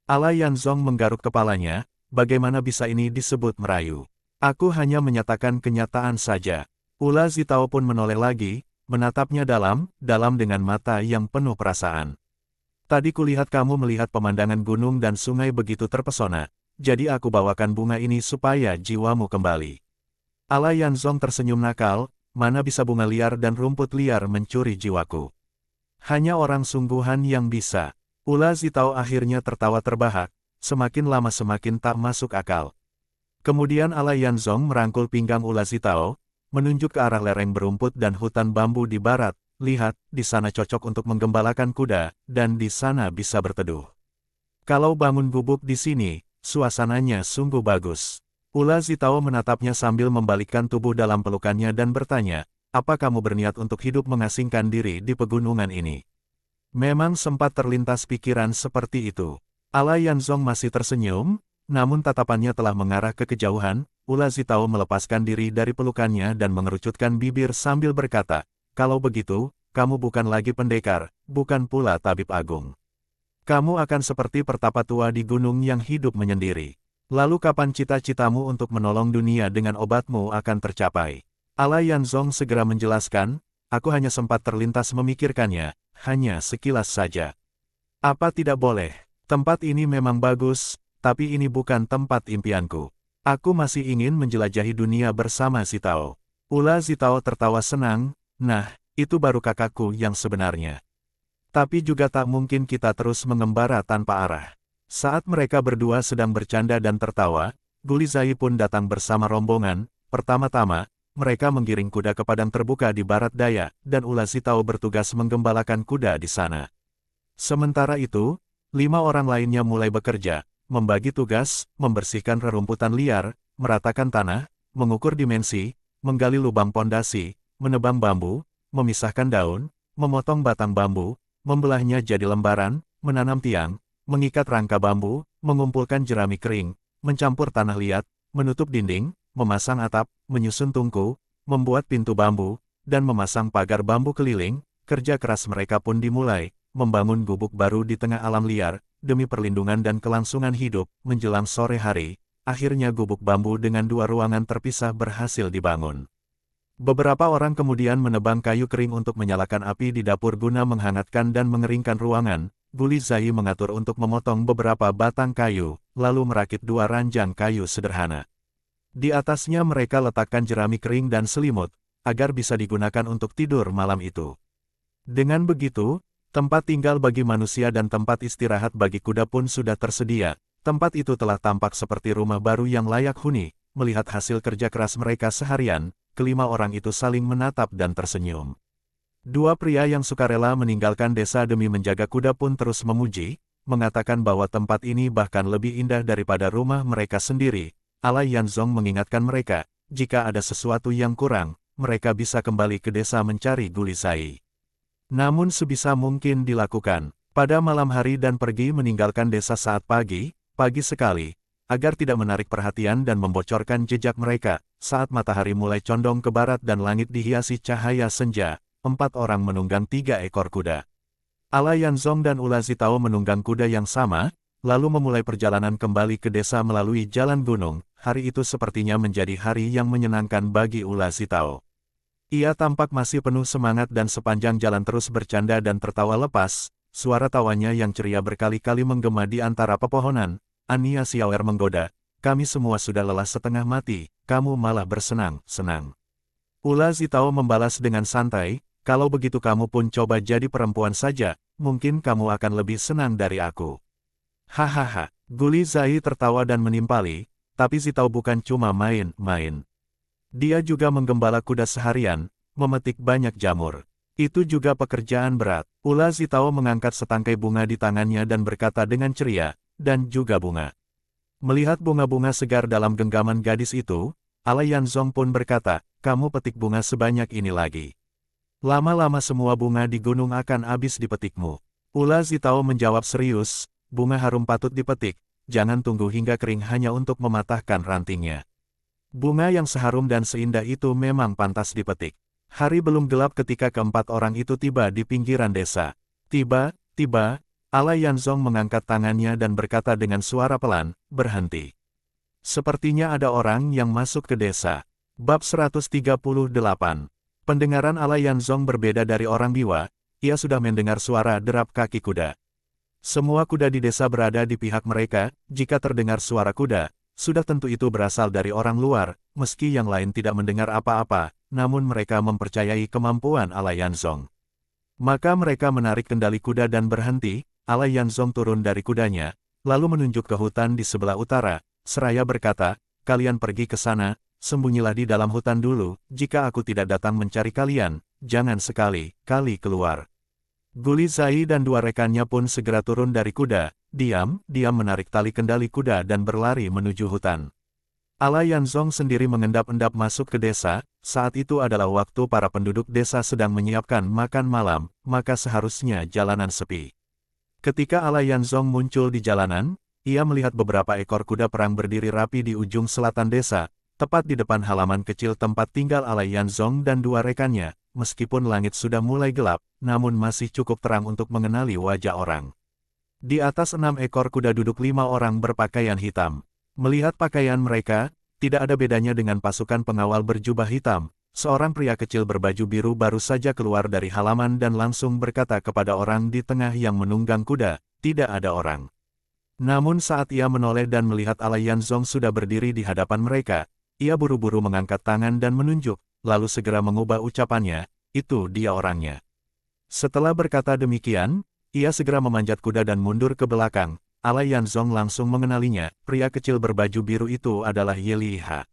Alayan Zong menggaruk kepalanya, bagaimana bisa ini disebut merayu? Aku hanya menyatakan kenyataan saja. Ula Zitao pun menoleh lagi, menatapnya dalam dengan mata yang penuh perasaan. Tadi kulihat kamu melihat pemandangan gunung dan sungai begitu terpesona, jadi aku bawakan bunga ini supaya jiwamu kembali. Alayan Zong tersenyum nakal, mana bisa bunga liar dan rumput liar mencuri jiwaku. Hanya orang sungguhan yang bisa. Ula Zitao akhirnya tertawa terbahak, semakin lama semakin tak masuk akal. Kemudian Alayan Zong merangkul pinggang Ula Zitao, menunjuk ke arah lereng berumput dan hutan bambu di barat. Lihat, di sana cocok untuk menggembalakan kuda, dan di sana bisa berteduh. Kalau bangun gubuk di sini, suasananya sungguh bagus. Ula Zitao menatapnya sambil membalikkan tubuh dalam pelukannya dan bertanya, apa kamu berniat untuk hidup mengasingkan diri di pegunungan ini? Memang sempat terlintas pikiran seperti itu. Alayan Zong masih tersenyum, namun tatapannya telah mengarah ke kejauhan. Ula Zitao melepaskan diri dari pelukannya dan mengerucutkan bibir sambil berkata, kalau begitu, kamu bukan lagi pendekar, bukan pula tabib agung. Kamu akan seperti pertapa tua di gunung yang hidup menyendiri. Lalu kapan cita-citamu untuk menolong dunia dengan obatmu akan tercapai? Alayanzong segera menjelaskan, aku hanya sempat terlintas memikirkannya, hanya sekilas saja. Apa tidak boleh? Tempat ini memang bagus, tapi ini bukan tempat impianku. Aku masih ingin menjelajahi dunia bersama Zitao. Ula Zitao tertawa senang, nah, itu baru kakakku yang sebenarnya. Tapi juga tak mungkin kita terus mengembara tanpa arah. Saat mereka berdua sedang bercanda dan tertawa, Gulizai pun datang bersama rombongan. Pertama-tama, mereka menggiring kuda ke padang terbuka di barat daya, dan Ula Zitao bertugas menggembalakan kuda di sana. Sementara itu, 5 orang lainnya mulai bekerja, membagi tugas, membersihkan rerumputan liar, meratakan tanah, mengukur dimensi, menggali lubang pondasi, menebang bambu, memisahkan daun, memotong batang bambu, membelahnya jadi lembaran, menanam tiang, mengikat rangka bambu, mengumpulkan jerami kering, mencampur tanah liat, menutup dinding, memasang atap, menyusun tungku, membuat pintu bambu, dan memasang pagar bambu keliling. Kerja keras mereka pun dimulai, membangun gubuk baru di tengah alam liar, demi perlindungan dan kelangsungan hidup. Menjelang sore hari, akhirnya gubuk bambu dengan 2 ruangan terpisah berhasil dibangun. Beberapa orang kemudian menebang kayu kering untuk menyalakan api di dapur guna menghangatkan dan mengeringkan ruangan. Gulizai mengatur untuk memotong beberapa batang kayu, lalu merakit 2 ranjang kayu sederhana. Di atasnya mereka letakkan jerami kering dan selimut, agar bisa digunakan untuk tidur malam itu. Dengan begitu, tempat tinggal bagi manusia dan tempat istirahat bagi kuda pun sudah tersedia. Tempat itu telah tampak seperti rumah baru yang layak huni. Melihat hasil kerja keras mereka seharian, kelima orang itu saling menatap dan tersenyum. 2 pria yang sukarela meninggalkan desa demi menjaga kuda pun terus memuji, mengatakan bahwa tempat ini bahkan lebih indah daripada rumah mereka sendiri. Alayanzong mengingatkan mereka, jika ada sesuatu yang kurang, mereka bisa kembali ke desa mencari Gulizai. Namun sebisa mungkin dilakukan, pada malam hari dan pergi meninggalkan desa saat pagi sekali, agar tidak menarik perhatian dan membocorkan jejak mereka. Saat matahari mulai condong ke barat dan langit dihiasi cahaya senja, 4 orang menunggang 3 ekor kuda. Alayanzong dan Ula Zitao menunggang kuda yang sama, lalu memulai perjalanan kembali ke desa melalui jalan gunung. Hari itu sepertinya menjadi hari yang menyenangkan bagi Ula Zitao. Ia tampak masih penuh semangat dan sepanjang jalan terus bercanda dan tertawa lepas. Suara tawanya yang ceria berkali-kali menggema di antara pepohonan. Ania Xiaoer menggoda, kami semua sudah lelah setengah mati, kamu malah bersenang-senang. Ula Zitao membalas dengan santai, kalau begitu kamu pun coba jadi perempuan saja, mungkin kamu akan lebih senang dari aku. Hahaha, Gulizai tertawa dan menimpali, tapi Zitao bukan cuma main-main. Dia juga menggembala kuda seharian, memetik banyak jamur. Itu juga pekerjaan berat. Ula Zitao mengangkat setangkai bunga di tangannya dan berkata dengan ceria, dan juga bunga. Melihat bunga-bunga segar dalam genggaman gadis itu, Alayanzong pun berkata, kamu petik bunga sebanyak ini lagi. Lama-lama semua bunga di gunung akan habis dipetikmu. Ula Zitao menjawab serius, bunga harum patut dipetik, jangan tunggu hingga kering hanya untuk mematahkan rantingnya. Bunga yang seharum dan seindah itu memang pantas dipetik. Hari belum gelap ketika keempat orang itu tiba di pinggiran desa. Tiba-tiba, Alayanzong mengangkat tangannya dan berkata dengan suara pelan, berhenti. Sepertinya ada orang yang masuk ke desa. Bab 138. Pendengaran Alayanzong berbeda dari orang biwa, ia sudah mendengar suara derap kaki kuda. Semua kuda di desa berada di pihak mereka, jika terdengar suara kuda, sudah tentu itu berasal dari orang luar, meski yang lain tidak mendengar apa-apa, namun mereka mempercayai kemampuan Alayanzong. Maka mereka menarik kendali kuda dan berhenti. Alayanzong turun dari kudanya, lalu menunjuk ke hutan di sebelah utara, seraya berkata, kalian pergi ke sana, sembunyilah di dalam hutan dulu, jika aku tidak datang mencari kalian, jangan sekali-kali keluar. Gulizai dan 2 rekannya pun segera turun dari kuda, diam menarik tali kendali kuda dan berlari menuju hutan. Alayanzong sendiri mengendap-endap masuk ke desa, saat itu adalah waktu para penduduk desa sedang menyiapkan makan malam, maka seharusnya jalanan sepi. Ketika Alayanzong muncul di jalanan, ia melihat beberapa ekor kuda perang berdiri rapi di ujung selatan desa, tepat di depan halaman kecil tempat tinggal Alayanzong dan 2 rekannya. Meskipun langit sudah mulai gelap, namun masih cukup terang untuk mengenali wajah orang. Di atas 6 ekor kuda duduk 5 orang berpakaian hitam. Melihat pakaian mereka, tidak ada bedanya dengan pasukan pengawal berjubah hitam. seorang pria kecil berbaju biru baru saja keluar dari halaman dan langsung berkata kepada orang di tengah yang menunggang kuda, "Tidak ada orang." Namun saat ia menoleh dan melihat Alayanzong sudah berdiri di hadapan mereka, ia buru-buru mengangkat tangan dan menunjuk, lalu segera mengubah ucapannya, "Itu dia orangnya." Setelah berkata demikian, ia segera memanjat kuda dan mundur ke belakang. Alayanzong langsung mengenalinya, pria kecil berbaju biru itu adalah Ye Liha.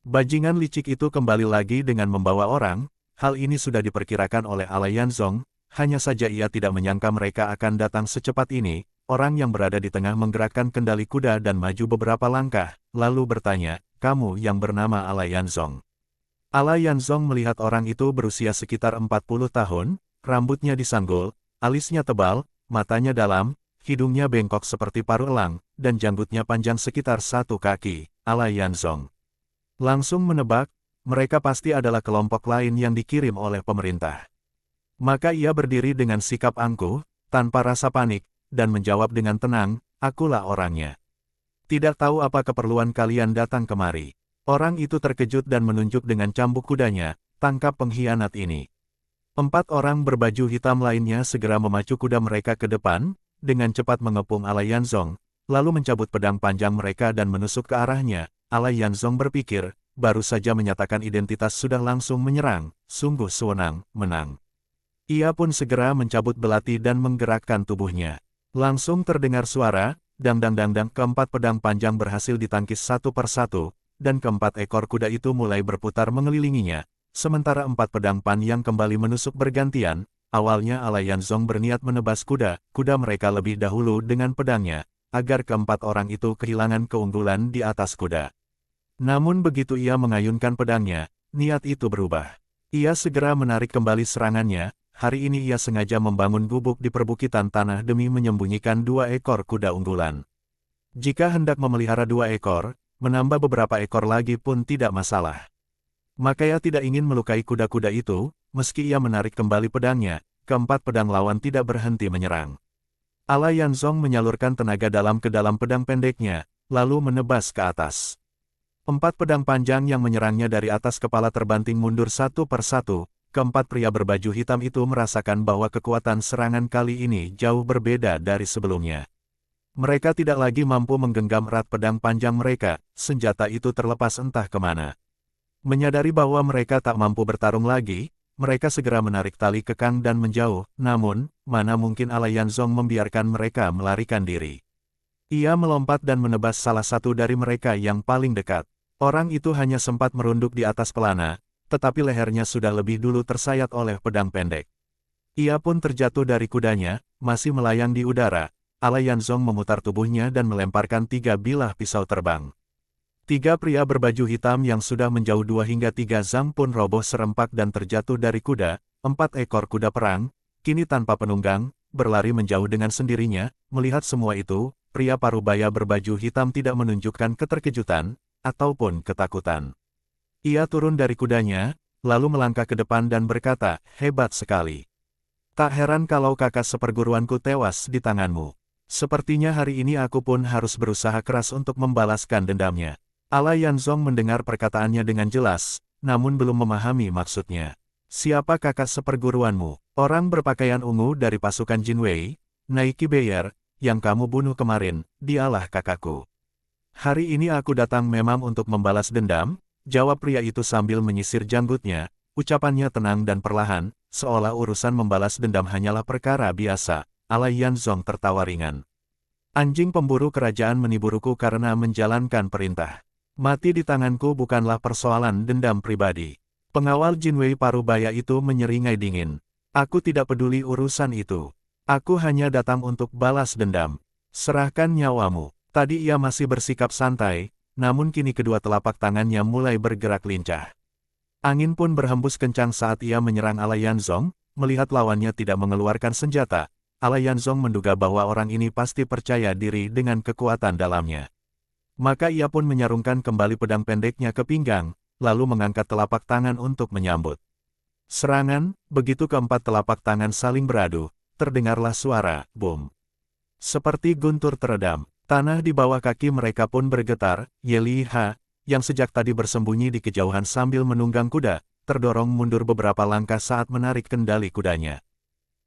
Bajingan licik itu kembali lagi dengan membawa orang, hal ini sudah diperkirakan oleh Alayanzong, hanya saja ia tidak menyangka mereka akan datang secepat ini. Orang yang berada di tengah menggerakkan kendali kuda dan maju beberapa langkah, lalu bertanya, "Kamu yang bernama Alayanzong?" Alayanzong melihat orang itu berusia sekitar 40 tahun, rambutnya disanggul, alisnya tebal, matanya dalam, hidungnya bengkok seperti paruh elang, dan janggutnya panjang sekitar 1 kaki. Alayanzong langsung menebak, mereka pasti adalah kelompok lain yang dikirim oleh pemerintah. Maka ia berdiri dengan sikap angkuh, tanpa rasa panik, dan menjawab dengan tenang, "Akulah orangnya. Tidak tahu apa keperluan kalian datang kemari." Orang itu terkejut dan menunjuk dengan cambuk kudanya, "Tangkap pengkhianat ini." 4 orang berbaju hitam lainnya segera memacu kuda mereka ke depan, dengan cepat mengepung Alayanzong, lalu mencabut pedang panjang mereka dan menusuk ke arahnya. Alayanzong berpikir, baru saja menyatakan identitas sudah langsung menyerang, sungguh sewenang, menang. Ia pun segera mencabut belati dan menggerakkan tubuhnya. Langsung terdengar suara, dang-dang-dang-dang, keempat pedang panjang berhasil ditangkis satu persatu, dan keempat ekor kuda itu mulai berputar mengelilinginya, sementara 4 pedang panjang kembali menusuk bergantian. Awalnya Alayanzong berniat menebas kuda mereka lebih dahulu dengan pedangnya, agar keempat orang itu kehilangan keunggulan di atas kuda. Namun begitu ia mengayunkan pedangnya, niat itu berubah. Ia segera menarik kembali serangannya. Hari ini ia sengaja membangun gubuk di perbukitan tanah demi menyembunyikan 2 ekor kuda unggulan. Jika hendak memelihara 2 ekor, menambah beberapa ekor lagi pun tidak masalah. Maka ia tidak ingin melukai kuda-kuda itu, meski ia menarik kembali pedangnya, keempat pedang lawan tidak berhenti menyerang. Alayanzong menyalurkan tenaga dalam ke dalam pedang pendeknya, lalu menebas ke atas. 4 pedang panjang yang menyerangnya dari atas kepala terbanting mundur satu persatu. Keempat pria berbaju hitam itu merasakan bahwa kekuatan serangan kali ini jauh berbeda dari sebelumnya. Mereka tidak lagi mampu menggenggam erat pedang panjang mereka, senjata itu terlepas entah kemana. Menyadari bahwa mereka tak mampu bertarung lagi, mereka segera menarik tali kekang dan menjauh, namun, mana mungkin Alayanzong membiarkan mereka melarikan diri. Ia melompat dan menebas salah satu dari mereka yang paling dekat. Orang itu hanya sempat merunduk di atas pelana, tetapi lehernya sudah lebih dulu tersayat oleh pedang pendek. Ia pun terjatuh dari kudanya, masih melayang di udara. Alayanzong memutar tubuhnya dan melemparkan 3 bilah pisau terbang. 3 pria berbaju hitam yang sudah menjauh 2 hingga 3 zam pun roboh serempak dan terjatuh dari kuda. 4 ekor kuda perang, kini tanpa penunggang, berlari menjauh dengan sendirinya. Melihat semua itu, pria parubaya berbaju hitam tidak menunjukkan keterkejutan, ataupun ketakutan. Ia turun dari kudanya, lalu melangkah ke depan dan berkata, "Hebat sekali. Tak heran kalau kakak seperguruanku tewas di tanganmu. Sepertinya hari ini aku pun harus berusaha keras untuk membalaskan dendamnya." Alayanzong mendengar perkataannya dengan jelas, namun belum memahami maksudnya. "Siapa kakak seperguruanmu?" "Orang berpakaian ungu dari pasukan Jinwei, Naiki Beyer, yang kamu bunuh kemarin, dialah kakakku. Hari ini aku datang memang untuk membalas dendam," jawab pria itu sambil menyisir janggutnya. Ucapannya tenang dan perlahan, seolah urusan membalas dendam hanyalah perkara biasa. Alayanzong tertawa ringan. "Anjing pemburu kerajaan meniburuku karena menjalankan perintah. Mati di tanganku bukanlah persoalan dendam pribadi." Pengawal Jinwei parubaya itu menyeringai dingin. "Aku tidak peduli urusan itu. Aku hanya datang untuk balas dendam. Serahkan nyawamu." Tadi ia masih bersikap santai, namun kini kedua telapak tangannya mulai bergerak lincah. Angin pun berhembus kencang saat ia menyerang Alayanzong. Melihat lawannya tidak mengeluarkan senjata, Alayanzong menduga bahwa orang ini pasti percaya diri dengan kekuatan dalamnya. Maka ia pun menyarungkan kembali pedang pendeknya ke pinggang, lalu mengangkat telapak tangan untuk menyambut serangan. Begitu keempat telapak tangan saling beradu, terdengarlah suara bom. Seperti guntur teredam, tanah di bawah kaki mereka pun bergetar. Ye Liha, yang sejak tadi bersembunyi di kejauhan sambil menunggang kuda, terdorong mundur beberapa langkah saat menarik kendali kudanya.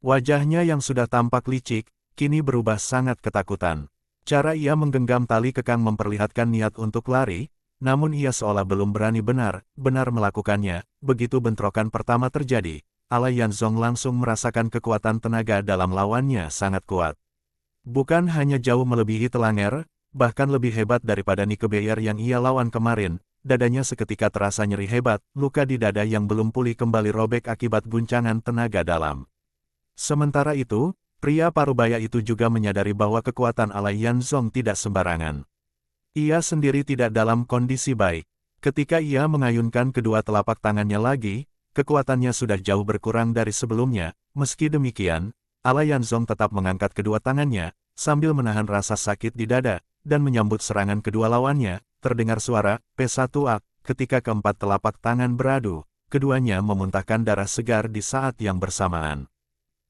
Wajahnya yang sudah tampak licik, kini berubah sangat ketakutan. Cara ia menggenggam tali kekang memperlihatkan niat untuk lari, namun ia seolah belum berani benar-benar melakukannya. Begitu bentrokan pertama terjadi, Ala Yanzong langsung merasakan kekuatan tenaga dalam lawannya sangat kuat. Bukan hanya jauh melebihi Telanger, bahkan lebih hebat daripada Nike Beyer yang ia lawan kemarin. Dadanya seketika terasa nyeri hebat, luka di dada yang belum pulih kembali robek akibat guncangan tenaga dalam. Sementara itu, pria parubaya itu juga menyadari bahwa kekuatan Ala Yanzong tidak sembarangan. Ia sendiri tidak dalam kondisi baik. Ketika ia mengayunkan kedua telapak tangannya lagi, kekuatannya sudah jauh berkurang dari sebelumnya. Meski demikian, Ala Yanzong tetap mengangkat kedua tangannya, sambil menahan rasa sakit di dada, dan menyambut serangan kedua lawannya. Terdengar suara P1A, ketika keempat telapak tangan beradu, keduanya memuntahkan darah segar di saat yang bersamaan.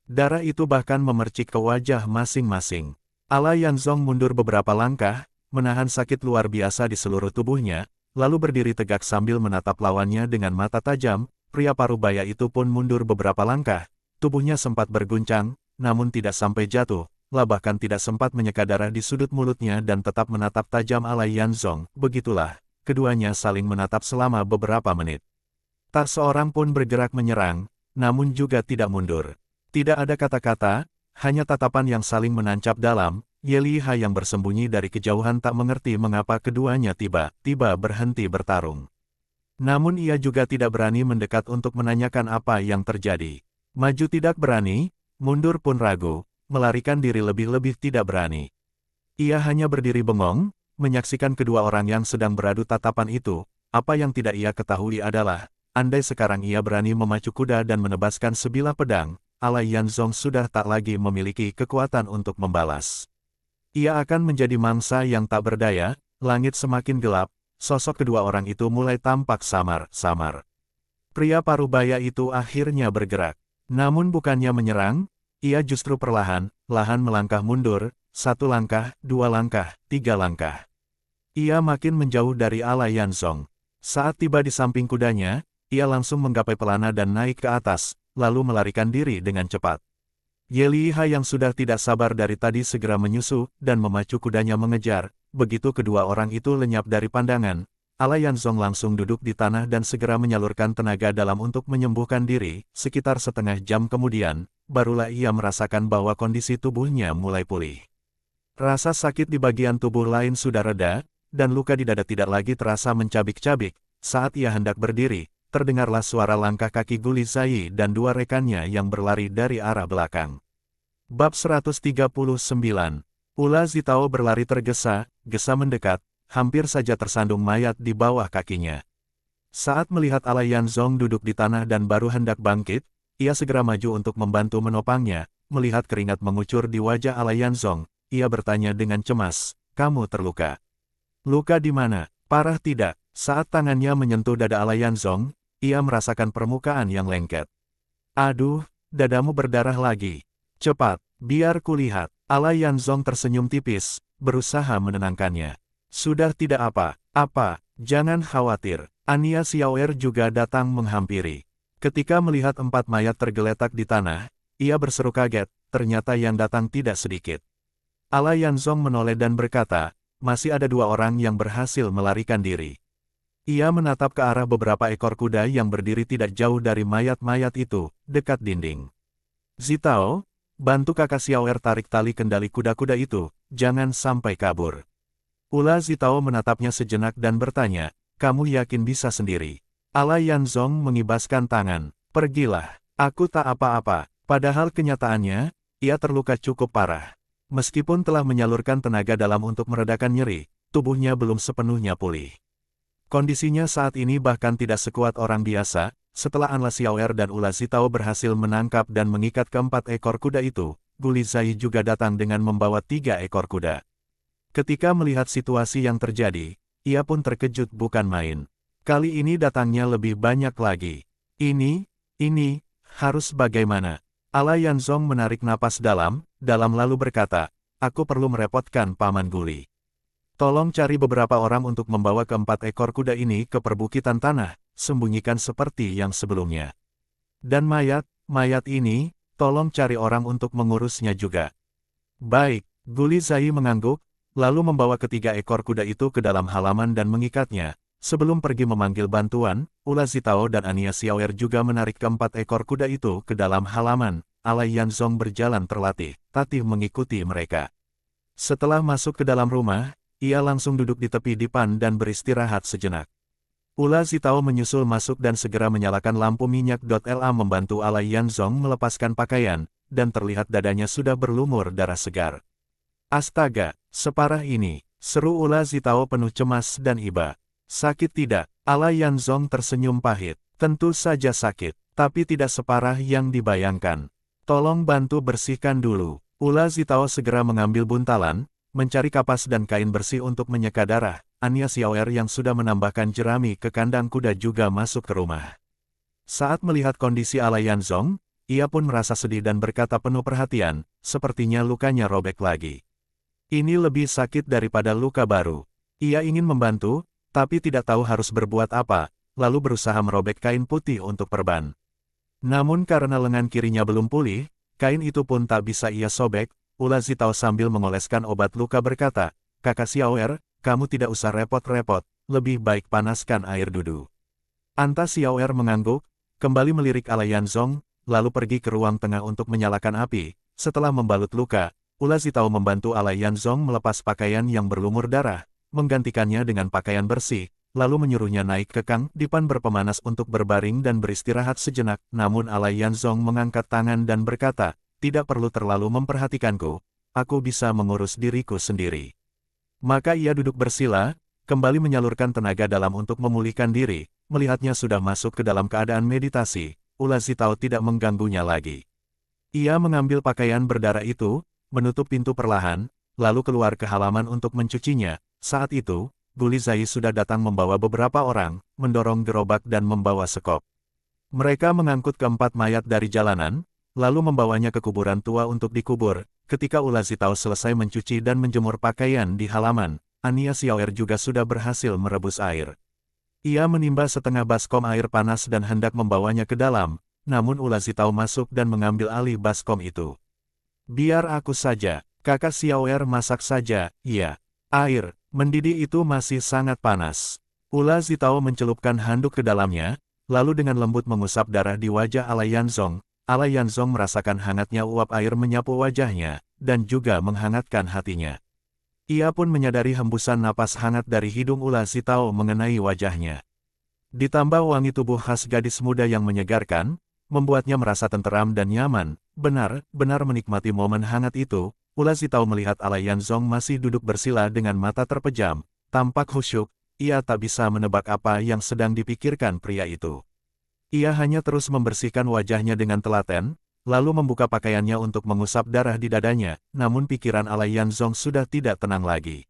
Darah itu bahkan memercik ke wajah masing-masing. Ala Yanzong mundur beberapa langkah, menahan sakit luar biasa di seluruh tubuhnya, lalu berdiri tegak sambil menatap lawannya dengan mata tajam. Pria parubaya itu pun mundur beberapa langkah, tubuhnya sempat berguncang, namun tidak sampai jatuh, bahkan tidak sempat menyeka darah di sudut mulutnya dan tetap menatap tajam Ala Yanzong. Begitulah, keduanya saling menatap selama beberapa menit. Tak seorang pun bergerak menyerang, namun juga tidak mundur. Tidak ada kata-kata, hanya tatapan yang saling menancap dalam. Ye Liha yang bersembunyi dari kejauhan tak mengerti mengapa keduanya tiba-tiba berhenti bertarung. Namun ia juga tidak berani mendekat untuk menanyakan apa yang terjadi. Maju tidak berani, mundur pun ragu, melarikan diri lebih-lebih tidak berani. Ia hanya berdiri bengong, menyaksikan kedua orang yang sedang beradu tatapan itu. Apa yang tidak ia ketahui adalah, andai sekarang ia berani memacu kuda dan menebaskan sebilah pedang, Ala Yanzong sudah tak lagi memiliki kekuatan untuk membalas. Ia akan menjadi mangsa yang tak berdaya. Langit semakin gelap, sosok kedua orang itu mulai tampak samar-samar. Pria parubaya itu akhirnya bergerak. Namun bukannya menyerang, ia justru perlahan-lahan melangkah mundur, 1 langkah, 2 langkah, 3 langkah. Ia makin menjauh dari Ala Yanzong. Saat tiba di samping kudanya, ia langsung menggapai pelana dan naik ke atas, lalu melarikan diri dengan cepat. Ye Liha yang sudah tidak sabar dari tadi segera menyusul dan memacu kudanya mengejar. Begitu kedua orang itu lenyap dari pandangan, Ala Yanzong langsung duduk di tanah dan segera menyalurkan tenaga dalam untuk menyembuhkan diri. Sekitar setengah jam kemudian, barulah ia merasakan bahwa kondisi tubuhnya mulai pulih. Rasa sakit di bagian tubuh lain sudah reda, dan luka di dada tidak lagi terasa mencabik-cabik. Saat ia hendak berdiri, terdengarlah suara langkah kaki Guli Zai dan 2 rekannya yang berlari dari arah belakang. Bab 139. Ula Zitao berlari tergesa-gesa mendekat, hampir saja tersandung mayat di bawah kakinya. Saat melihat Ala Yanzong duduk di tanah dan baru hendak bangkit, ia segera maju untuk membantu menopangnya. Melihat keringat mengucur di wajah Ala Yanzong, ia bertanya dengan cemas, "Kamu terluka? Luka di mana? Parah tidak?" Saat tangannya menyentuh dada Ala Yanzong, ia merasakan permukaan yang lengket. "Aduh, dadamu berdarah lagi. Cepat, biar kulihat." Ala Yanzong tersenyum tipis, berusaha menenangkannya. "Sudah tidak apa-apa, jangan khawatir." Ania Xiaoer juga datang menghampiri. Ketika melihat 4 mayat tergeletak di tanah, ia berseru kaget, ternyata yang datang tidak sedikit. Ala Yanzong menoleh dan berkata, "Masih ada 2 orang yang berhasil melarikan diri." Ia menatap ke arah beberapa ekor kuda yang berdiri tidak jauh dari mayat-mayat itu, dekat dinding. "Zitao, bantu kakak Xiaoer tarik tali kendali kuda-kuda itu, jangan sampai kabur." Ula Zitao menatapnya sejenak dan bertanya, "Kamu yakin bisa sendiri?" Ala Yanzong mengibaskan tangan, "Pergilah, aku tak apa-apa." Padahal kenyataannya, ia terluka cukup parah. Meskipun telah menyalurkan tenaga dalam untuk meredakan nyeri, tubuhnya belum sepenuhnya pulih. Kondisinya saat ini bahkan tidak sekuat orang biasa. Setelah Anla Xiaoer dan Ula Zitao berhasil menangkap dan mengikat keempat ekor kuda itu, Guli Zai juga datang dengan membawa 3 ekor kuda. Ketika melihat situasi yang terjadi, ia pun terkejut bukan main. Kali ini datangnya lebih banyak lagi. Ini harus bagaimana? Ala Yanzong menarik napas dalam lalu berkata, "Aku perlu merepotkan Paman Guli. Tolong cari beberapa orang untuk membawa keempat ekor kuda ini ke perbukitan tanah. sembunyikan seperti yang sebelumnya. Dan mayat ini, tolong cari orang untuk mengurusnya juga. Baik, Guli Zai mengangguk, lalu membawa ketiga ekor kuda itu ke dalam halaman dan mengikatnya. Sebelum pergi memanggil bantuan, Ula Zitao dan Ania Xiaoer juga menarik keempat ekor kuda itu ke dalam halaman. Alai Yanzong berjalan terlatih, tatih mengikuti mereka. Setelah masuk ke dalam rumah, ia langsung duduk di tepi dipan dan beristirahat sejenak. Ula Zitao menyusul masuk dan segera menyalakan lampu minyak. La membantu Alai Yanzong melepaskan pakaian, dan terlihat dadanya sudah berlumur darah segar. Astaga, separah ini, seru Ula Zitao penuh cemas dan iba. Sakit tidak? Alai Yanzong tersenyum pahit. Tentu saja sakit, tapi tidak separah yang dibayangkan. Tolong bantu bersihkan dulu. Ula Zitao segera mengambil buntalan, mencari kapas dan kain bersih untuk menyeka darah. Ania Xiaoer yang sudah menambahkan jerami ke kandang kuda juga masuk ke rumah. Saat melihat kondisi Alai Yanzong, ia pun merasa sedih dan berkata penuh perhatian, sepertinya lukanya robek lagi. Ini lebih sakit daripada luka baru. Ia ingin membantu, tapi tidak tahu harus berbuat apa, lalu berusaha merobek kain putih untuk perban. Namun karena lengan kirinya belum pulih, kain itu pun tak bisa ia sobek. Ula Zitao sambil mengoleskan obat luka berkata, Kakak Xiaoer, kamu tidak usah repot-repot, lebih baik panaskan air dudu. Anta Xiaoer mengangguk, kembali melirik Alai Yanzong, lalu pergi ke ruang tengah untuk menyalakan api. Setelah membalut luka, Ula Zitao membantu Alai Yanzong melepas pakaian yang berlumur darah, menggantikannya dengan pakaian bersih, lalu menyuruhnya naik ke kang dipan berpemanas untuk berbaring dan beristirahat sejenak. Namun Alai Yanzong mengangkat tangan dan berkata, tidak perlu terlalu memperhatikanku, aku bisa mengurus diriku sendiri. Maka ia duduk bersila, kembali menyalurkan tenaga dalam untuk memulihkan diri. Melihatnya sudah masuk ke dalam keadaan meditasi, Ula Zitao tidak mengganggunya lagi. Ia mengambil pakaian berdarah itu, menutup pintu perlahan, lalu keluar ke halaman untuk mencucinya. Saat itu, Guli Zai sudah datang membawa beberapa orang, mendorong gerobak dan membawa sekop. Mereka mengangkut keempat mayat dari jalanan, lalu membawanya ke kuburan tua untuk dikubur. Ketika Ula Zitao selesai mencuci dan menjemur pakaian di halaman, Ania Xiaoer juga sudah berhasil merebus air. Ia menimba setengah baskom air panas dan hendak membawanya ke dalam, namun Ula Zitao masuk dan mengambil alih baskom itu. Biar aku saja, Kakak Xiaoer masak saja, iya. Air mendidih itu masih sangat panas. Ula Zitao mencelupkan handuk ke dalamnya, lalu dengan lembut mengusap darah di wajah Alai Yanzong. Alai Yanzong merasakan hangatnya uap air menyapu wajahnya, dan juga menghangatkan hatinya. Ia pun menyadari hembusan napas hangat dari hidung Ula Zitao mengenai wajahnya. Ditambah wangi tubuh khas gadis muda yang menyegarkan, membuatnya merasa tenteram dan nyaman. Benar-benar menikmati momen hangat itu. Ula Zitao melihat Alai Yanzong masih duduk bersila dengan mata terpejam, tampak khusyuk. Ia tak bisa menebak apa yang sedang dipikirkan pria itu. Ia hanya terus membersihkan wajahnya dengan telaten, lalu membuka pakaiannya untuk mengusap darah di dadanya, namun pikiran Alai Yanzong sudah tidak tenang lagi.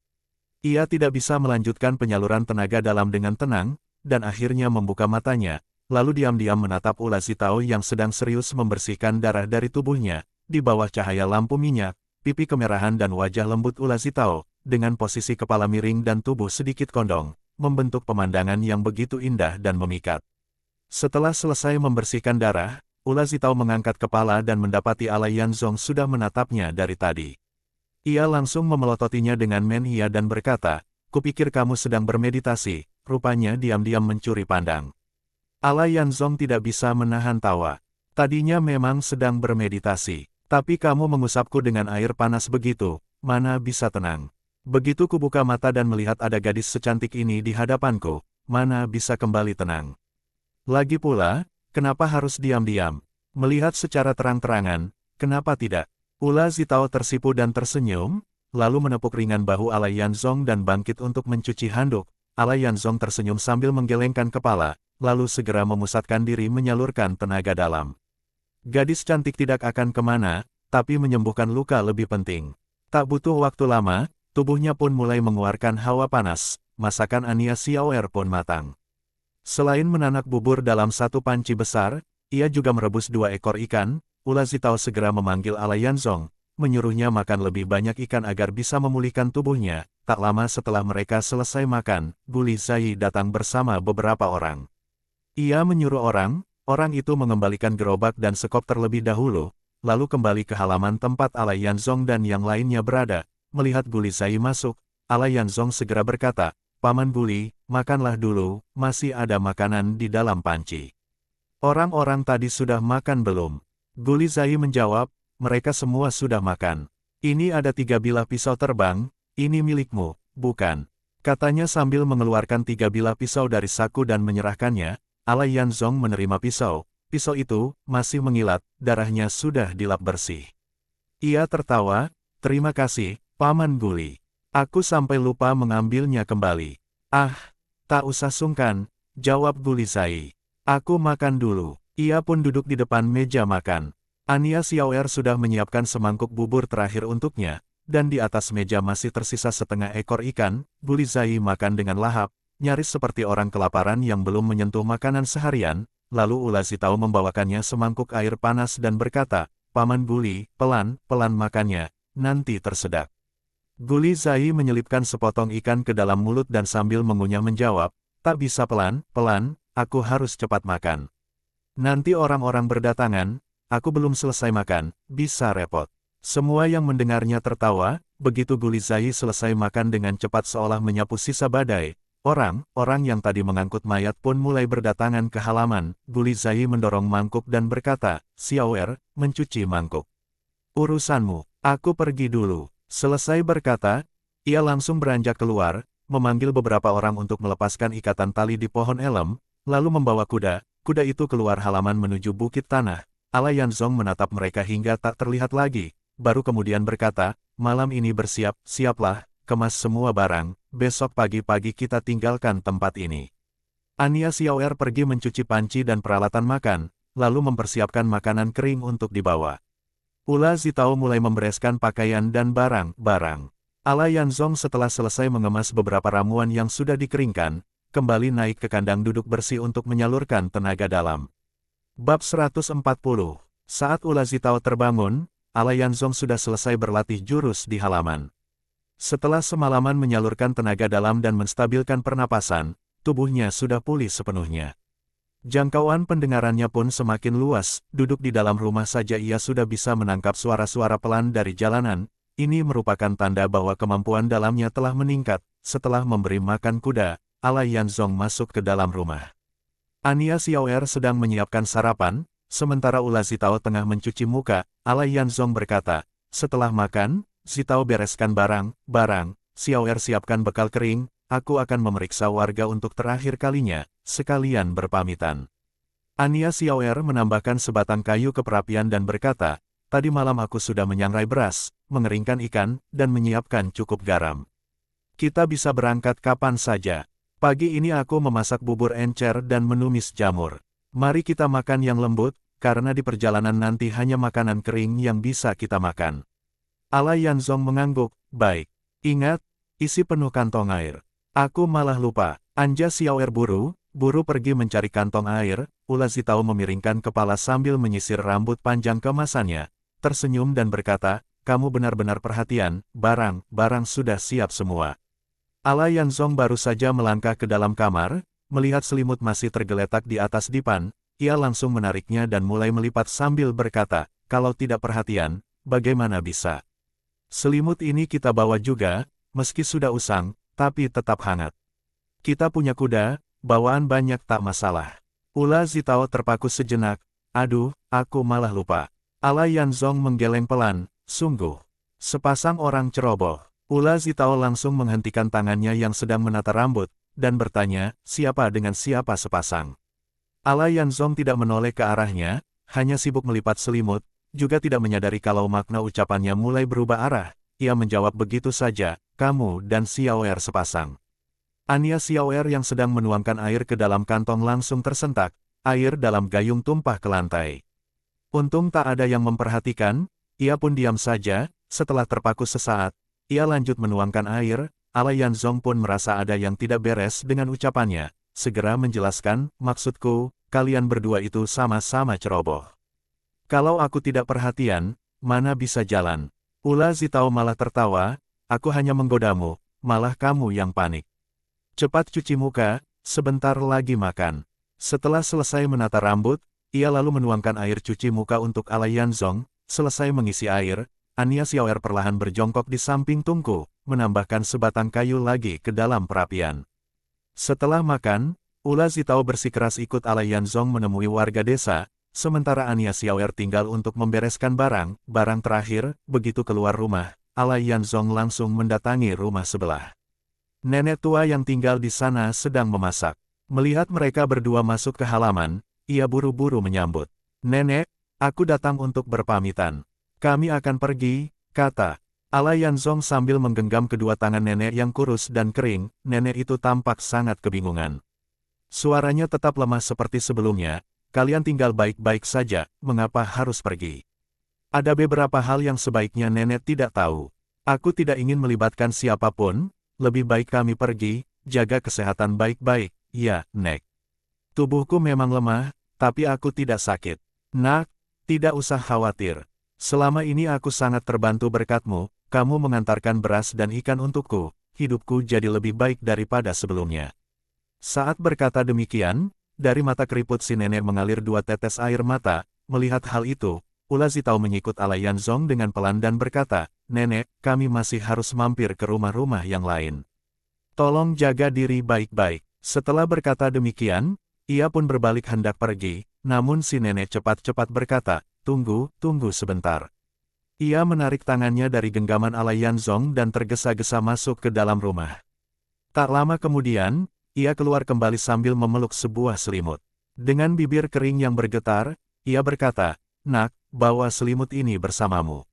Ia tidak bisa melanjutkan penyaluran tenaga dalam dengan tenang, dan akhirnya membuka matanya, lalu diam-diam menatap Ula Zitao yang sedang serius membersihkan darah dari tubuhnya. Di bawah cahaya lampu minyak, pipi kemerahan dan wajah lembut Ula Zitao, dengan posisi kepala miring dan tubuh sedikit kondong, membentuk pemandangan yang begitu indah dan memikat. Setelah selesai membersihkan darah, Ula Zitao mengangkat kepala dan mendapati Alai Yanzong sudah menatapnya dari tadi. Ia langsung memelototinya dengan menhia dan berkata, kupikir kamu sedang bermeditasi. Rupanya diam-diam mencuri pandang. Alai Yanzong tidak bisa menahan tawa. Tadinya memang sedang bermeditasi. Tapi kamu mengusapku dengan air panas begitu, mana bisa tenang. Begitu kubuka mata dan melihat ada gadis secantik ini di hadapanku, mana bisa kembali tenang. Lagi pula, kenapa harus diam-diam? Melihat secara terang-terangan, kenapa tidak? Ula Zitao tersipu dan tersenyum, lalu menepuk ringan bahu Alai Yanzong dan bangkit untuk mencuci handuk. Alai Yanzong tersenyum sambil menggelengkan kepala, lalu segera memusatkan diri menyalurkan tenaga dalam. Gadis cantik tidak akan kemana, tapi menyembuhkan luka lebih penting. Tak butuh waktu lama, tubuhnya pun mulai mengeluarkan hawa panas, masakan Ania Xiaoer pun matang. Selain menanak bubur dalam satu panci besar, ia juga merebus 2 ekor ikan. Ula Zitao segera memanggil Alai Yanzong, menyuruhnya makan lebih banyak ikan agar bisa memulihkan tubuhnya. Tak lama setelah mereka selesai makan, Guli Zai datang bersama beberapa orang. Ia menyuruh orang itu mengembalikan gerobak dan sekop terlebih dahulu, lalu kembali ke halaman tempat Alai Yanzong dan yang lainnya berada. Melihat Guli Zai masuk, Alai Yanzong segera berkata, "Paman Guli, makanlah dulu, masih ada makanan di dalam panci." "Orang-orang tadi sudah makan belum?" Guli Zai menjawab, "Mereka semua sudah makan. Ini ada 3 bilah pisau terbang, ini milikmu, bukan?" Katanya sambil mengeluarkan 3 bilah pisau dari saku dan menyerahkannya. Alai Yanzong menerima pisau. Pisau itu masih mengilat, darahnya sudah dilap bersih. Ia tertawa, "Terima kasih, Paman Guli. Aku sampai lupa mengambilnya kembali." "Ah, tak usah sungkan," jawab Guli Zai. "Aku makan dulu." Ia pun duduk di depan meja makan. Ania Xiaoer sudah menyiapkan semangkuk bubur terakhir untuknya, dan di atas meja masih tersisa setengah ekor ikan. Guli Zai makan dengan lahap, nyaris seperti orang kelaparan yang belum menyentuh makanan seharian. Lalu Ula Zitao membawakannya semangkuk air panas dan berkata, "Paman Guli, pelan-pelan makannya, nanti tersedak." Guli Zai menyelipkan sepotong ikan ke dalam mulut dan sambil mengunyah menjawab, "Tak bisa pelan-pelan, aku harus cepat makan. Nanti orang-orang berdatangan, aku belum selesai makan, bisa repot." Semua yang mendengarnya tertawa. Begitu Guli Zai selesai makan dengan cepat seolah menyapu sisa badai. Orang yang tadi mengangkut mayat pun mulai berdatangan ke halaman. Guli Zai mendorong mangkuk dan berkata, "Xiaoer, mencuci mangkuk. Urusanmu, aku pergi dulu." Selesai berkata, ia langsung beranjak keluar, memanggil beberapa orang untuk melepaskan ikatan tali di pohon elem, lalu membawa kuda. Kuda itu keluar halaman menuju bukit tanah. Alai Yanzong menatap mereka hingga tak terlihat lagi, baru kemudian berkata, "Malam ini bersiap-siaplah, kemas semua barang, besok pagi-pagi kita tinggalkan tempat ini." Ania Xiaoer pergi mencuci panci dan peralatan makan, lalu mempersiapkan makanan kering untuk dibawa. Ula Zitao mulai membereskan pakaian dan barang-barang. Alai Yanzong setelah selesai mengemas beberapa ramuan yang sudah dikeringkan, kembali naik ke kandang duduk bersih untuk menyalurkan tenaga dalam. Bab 140. Saat Ula Zitao terbangun, Alai Yanzong sudah selesai berlatih jurus di halaman. Setelah semalaman menyalurkan tenaga dalam dan menstabilkan pernapasan, tubuhnya sudah pulih sepenuhnya. Jangkauan pendengarannya pun semakin luas. Duduk di dalam rumah saja ia sudah bisa menangkap suara-suara pelan dari jalanan. Ini merupakan tanda bahwa kemampuan dalamnya telah meningkat. Setelah memberi makan kuda, Alai Yanzong masuk ke dalam rumah. Ania Xiaoer sedang menyiapkan sarapan, sementara Ula Zitao tengah mencuci muka. Alai Yanzong berkata, "Setelah makan, Zitao bereskan barang-barang, Xiaoer siapkan bekal kering, aku akan memeriksa warga untuk terakhir kalinya, sekalian berpamitan." Ania Xiaoer menambahkan sebatang kayu ke perapian dan berkata, "Tadi malam aku sudah menyangrai beras, mengeringkan ikan, dan menyiapkan cukup garam. Kita bisa berangkat kapan saja. Pagi ini aku memasak bubur encer dan menumis jamur. Mari kita makan yang lembut, karena di perjalanan nanti hanya makanan kering yang bisa kita makan." Alai Yanzong mengangguk, "Baik. Ingat, isi penuh kantong air." "Aku malah lupa." Anja Xiaoer buru pergi mencari kantong air. Ula Zitao memiringkan kepala sambil menyisir rambut panjang kemasannya, tersenyum dan berkata, "Kamu benar-benar perhatian, barang-barang sudah siap semua." Alai Yanzong baru saja melangkah ke dalam kamar, melihat selimut masih tergeletak di atas dipan, ia langsung menariknya dan mulai melipat sambil berkata, "Kalau tidak perhatian, bagaimana bisa? Selimut ini kita bawa juga, meski sudah usang, tapi tetap hangat. Kita punya kuda, bawaan banyak tak masalah." Ula Zitao terpaku sejenak, "Aduh, aku malah lupa." Alai Yanzong menggeleng pelan, "Sungguh, sepasang orang ceroboh." Ula Zitao langsung menghentikan tangannya yang sedang menata rambut, dan bertanya, "Siapa dengan siapa sepasang?" Alai Yanzong tidak menoleh ke arahnya, hanya sibuk melipat selimut, juga tidak menyadari kalau makna ucapannya mulai berubah arah. Ia menjawab begitu saja, "Kamu dan Xiaoer sepasang." Ania Xiaoer yang sedang menuangkan air ke dalam kantong langsung tersentak, air dalam gayung tumpah ke lantai. Untung tak ada yang memperhatikan, ia pun diam saja. Setelah terpaku sesaat, ia lanjut menuangkan air. Alai Yanzong pun merasa ada yang tidak beres dengan ucapannya, segera menjelaskan, "Maksudku, kalian berdua itu sama-sama ceroboh. Kalau aku tidak perhatian, mana bisa jalan?" Ula Zitao malah tertawa, "Aku hanya menggodamu, malah kamu yang panik. Cepat cuci muka, sebentar lagi makan." Setelah selesai menata rambut, ia lalu menuangkan air cuci muka untuk Alayanzong. Selesai mengisi air, Anya Xiaoer perlahan berjongkok di samping tungku, menambahkan sebatang kayu lagi ke dalam perapian. Setelah makan, Ula Zitao bersikeras ikut Alayanzong menemui warga desa, sementara Anya Xiaoer tinggal untuk membereskan barang terakhir. Begitu keluar rumah, Alayanzong langsung mendatangi rumah sebelah. Nenek tua yang tinggal di sana sedang memasak. Melihat mereka berdua masuk ke halaman, ia buru-buru menyambut. "Nenek, aku datang untuk berpamitan. Kami akan pergi," kata Alayanzong sambil menggenggam kedua tangan nenek yang kurus dan kering. Nenek itu tampak sangat kebingungan. Suaranya tetap lemah seperti sebelumnya. "Kalian tinggal baik-baik saja, mengapa harus pergi? Ada beberapa hal yang sebaiknya nenek tidak tahu. Aku tidak ingin melibatkan siapapun, lebih baik kami pergi, jaga kesehatan baik-baik." "Ya, Nek. Tubuhku memang lemah, tapi aku tidak sakit." "Nak, tidak usah khawatir. Selama ini aku sangat terbantu berkatmu, kamu mengantarkan beras dan ikan untukku, hidupku jadi lebih baik daripada sebelumnya." Saat berkata demikian, dari mata keriput si nenek mengalir 2 tetes air mata. Melihat hal itu, Ula Zitao menyikut Alayanzong dengan pelan dan berkata, "Nenek, kami masih harus mampir ke rumah-rumah yang lain. Tolong jaga diri baik-baik." Setelah berkata demikian, ia pun berbalik hendak pergi, namun si nenek cepat-cepat berkata, tunggu sebentar." Ia menarik tangannya dari genggaman Alayanzong dan tergesa-gesa masuk ke dalam rumah. Tak lama kemudian, ia keluar kembali sambil memeluk sebuah selimut. Dengan bibir kering yang bergetar, ia berkata, "Nak, bawa selimut ini bersamamu.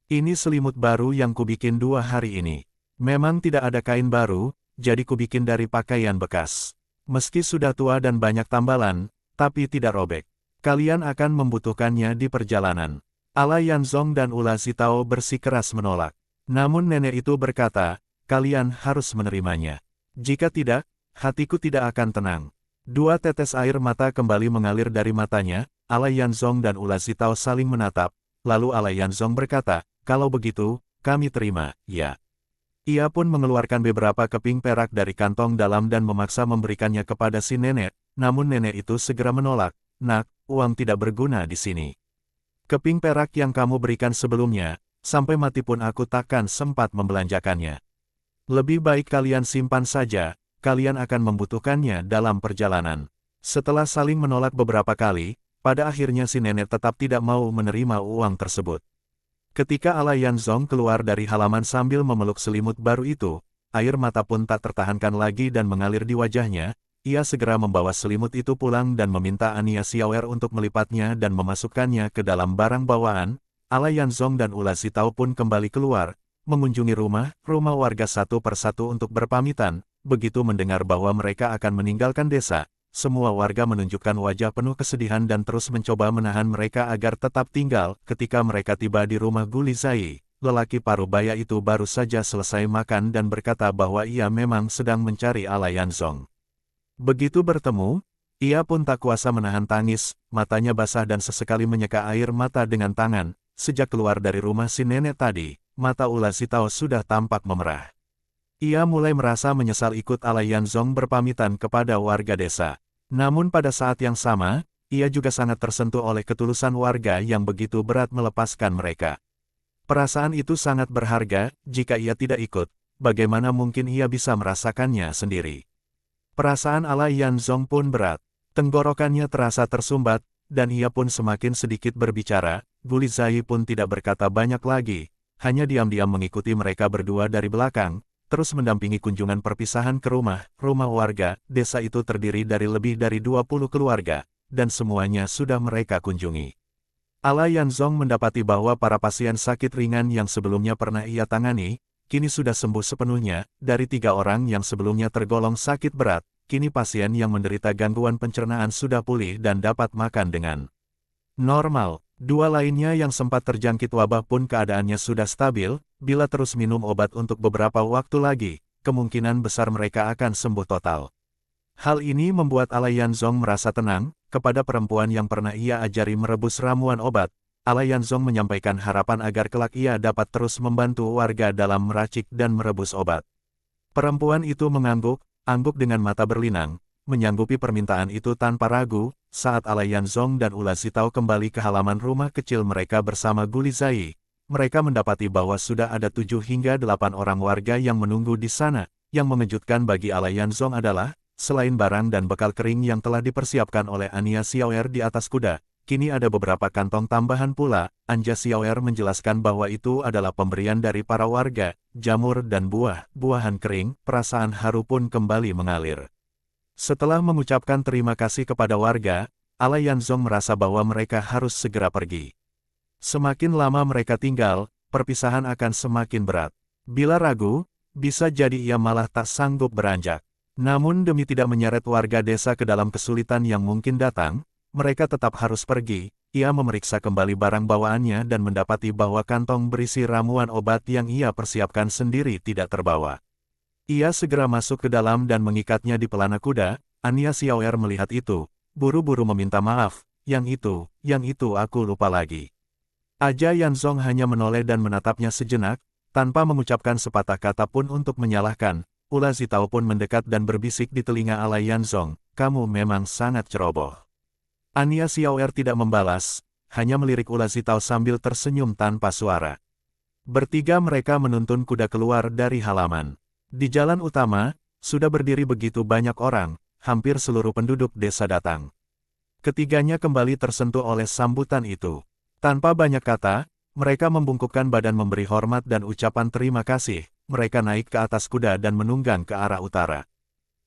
Ini selimut baru yang kubikin 2 hari ini. Memang tidak ada kain baru, jadi kubikin dari pakaian bekas. Meski sudah tua dan banyak tambalan, tapi tidak robek. Kalian akan membutuhkannya di perjalanan." Alayanzong dan Ula Zitao bersikeras menolak. Namun nenek itu berkata, "Kalian harus menerimanya. Jika tidak, hatiku tidak akan tenang." 2 tetes air mata kembali mengalir dari matanya. Alayanzong dan Ula Zitao saling menatap, lalu Alayanzong berkata, "Kalau begitu, kami terima, ya." Ia pun mengeluarkan beberapa keping perak dari kantong dalam dan memaksa memberikannya kepada si nenek, namun nenek itu segera menolak, "Nak, uang tidak berguna di sini. Keping perak yang kamu berikan sebelumnya, sampai mati pun aku takkan sempat membelanjakannya. Lebih baik kalian simpan saja, kalian akan membutuhkannya dalam perjalanan." Setelah saling menolak beberapa kali, pada akhirnya si nenek tetap tidak mau menerima uang tersebut. Ketika Alayanzong keluar dari halaman sambil memeluk selimut baru itu, air mata pun tak tertahankan lagi dan mengalir di wajahnya. Ia segera membawa selimut itu pulang dan meminta Anya Xiaoer untuk melipatnya dan memasukkannya ke dalam barang bawaan. Alayanzong dan Ula Zitao pun kembali keluar, mengunjungi rumah warga satu persatu untuk berpamitan. Begitu mendengar bahwa mereka akan meninggalkan desa, semua warga menunjukkan wajah penuh kesedihan dan terus mencoba menahan mereka agar tetap tinggal. Ketika mereka tiba di rumah Gulizai, lelaki parubaya itu baru saja selesai makan dan berkata bahwa ia memang sedang mencari Alayanzong. Begitu bertemu, ia pun tak kuasa menahan tangis, matanya basah dan sesekali menyeka air mata dengan tangan. Sejak keluar dari rumah si nenek tadi, mata Ula Zitao sudah tampak memerah. Ia mulai merasa menyesal ikut Alayanzong berpamitan kepada warga desa. Namun pada saat yang sama, ia juga sangat tersentuh oleh ketulusan warga yang begitu berat melepaskan mereka. Perasaan itu sangat berharga. Jika ia tidak ikut, bagaimana mungkin ia bisa merasakannya sendiri? Perasaan Alayanzong pun berat. Tenggorokannya terasa tersumbat, dan ia pun semakin sedikit berbicara. Gulizai pun tidak berkata banyak lagi, hanya diam-diam mengikuti mereka berdua dari belakang, terus mendampingi kunjungan perpisahan ke rumah warga. Desa itu terdiri dari lebih dari 20 keluarga, dan semuanya sudah mereka kunjungi. Alayanzong mendapati bahwa para pasien sakit ringan yang sebelumnya pernah ia tangani, kini sudah sembuh sepenuhnya. Dari 3 orang yang sebelumnya tergolong sakit berat, kini pasien yang menderita gangguan pencernaan sudah pulih dan dapat makan dengan normal. 2 lainnya yang sempat terjangkit wabah pun keadaannya sudah stabil. Bila terus minum obat untuk beberapa waktu lagi, kemungkinan besar mereka akan sembuh total. Hal ini membuat Alayanzong merasa tenang. Kepada perempuan yang pernah ia ajari merebus ramuan obat, Alayanzong menyampaikan harapan agar kelak ia dapat terus membantu warga dalam meracik dan merebus obat. Perempuan itu mengangguk dengan mata berlinang. menyanggupi permintaan itu tanpa ragu. Saat Alayan Zong dan Ula Zitao kembali ke halaman rumah kecil mereka bersama Gulizai, mereka mendapati bahwa sudah ada 7 hingga 8 orang warga yang menunggu di sana. Yang mengejutkan bagi Alayan Zong adalah, selain barang dan bekal kering yang telah dipersiapkan oleh Ania Xiaoer di atas kuda, kini ada beberapa kantong tambahan pula. Anja Xiaoer menjelaskan bahwa itu adalah pemberian dari para warga, jamur dan buah-buahan kering. Perasaan haru pun kembali mengalir. Setelah mengucapkan terima kasih kepada warga, Alayan Zong merasa bahwa mereka harus segera pergi. Semakin lama mereka tinggal, perpisahan akan semakin berat. Bila ragu, bisa jadi ia malah tak sanggup beranjak. Namun demi tidak menyeret warga desa ke dalam kesulitan yang mungkin datang, mereka tetap harus pergi. Ia memeriksa kembali barang bawaannya dan mendapati bahwa kantong berisi ramuan obat yang ia persiapkan sendiri tidak terbawa. Ia segera masuk ke dalam dan mengikatnya di pelana kuda. Ania Xiaoer melihat itu, buru-buru meminta maaf, yang itu aku lupa lagi. Aja Yanzong hanya menoleh dan menatapnya sejenak, tanpa mengucapkan sepatah kata pun untuk menyalahkan. Ula Zitao pun mendekat dan berbisik di telinga Ala Yanzong, kamu memang sangat ceroboh. Ania Xiaoer tidak membalas, hanya melirik Ula Zitao sambil tersenyum tanpa suara. Bertiga mereka menuntun kuda keluar dari halaman. Di jalan utama, sudah berdiri begitu banyak orang, hampir seluruh penduduk desa datang. Ketiganya kembali tersentuh oleh sambutan itu. Tanpa banyak kata, mereka membungkukkan badan memberi hormat dan ucapan terima kasih. Mereka naik ke atas kuda dan menunggang ke arah utara.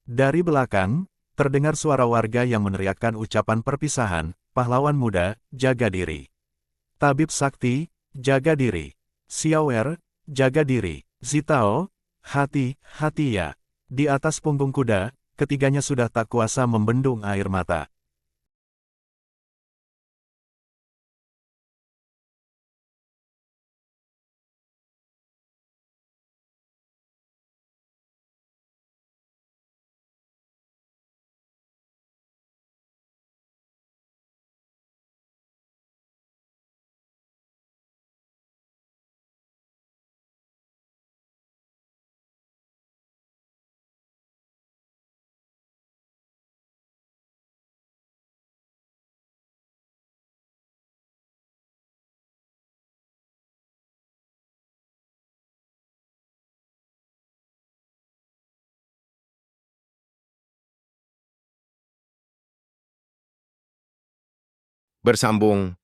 Dari belakang, terdengar suara warga yang meneriakkan ucapan perpisahan, pahlawan muda, jaga diri. Tabib Sakti, jaga diri. Xiaoer, jaga diri. Zitao, hati-hati ya. Di atas punggung kuda, ketiganya sudah tak kuasa membendung air mata. Bersambung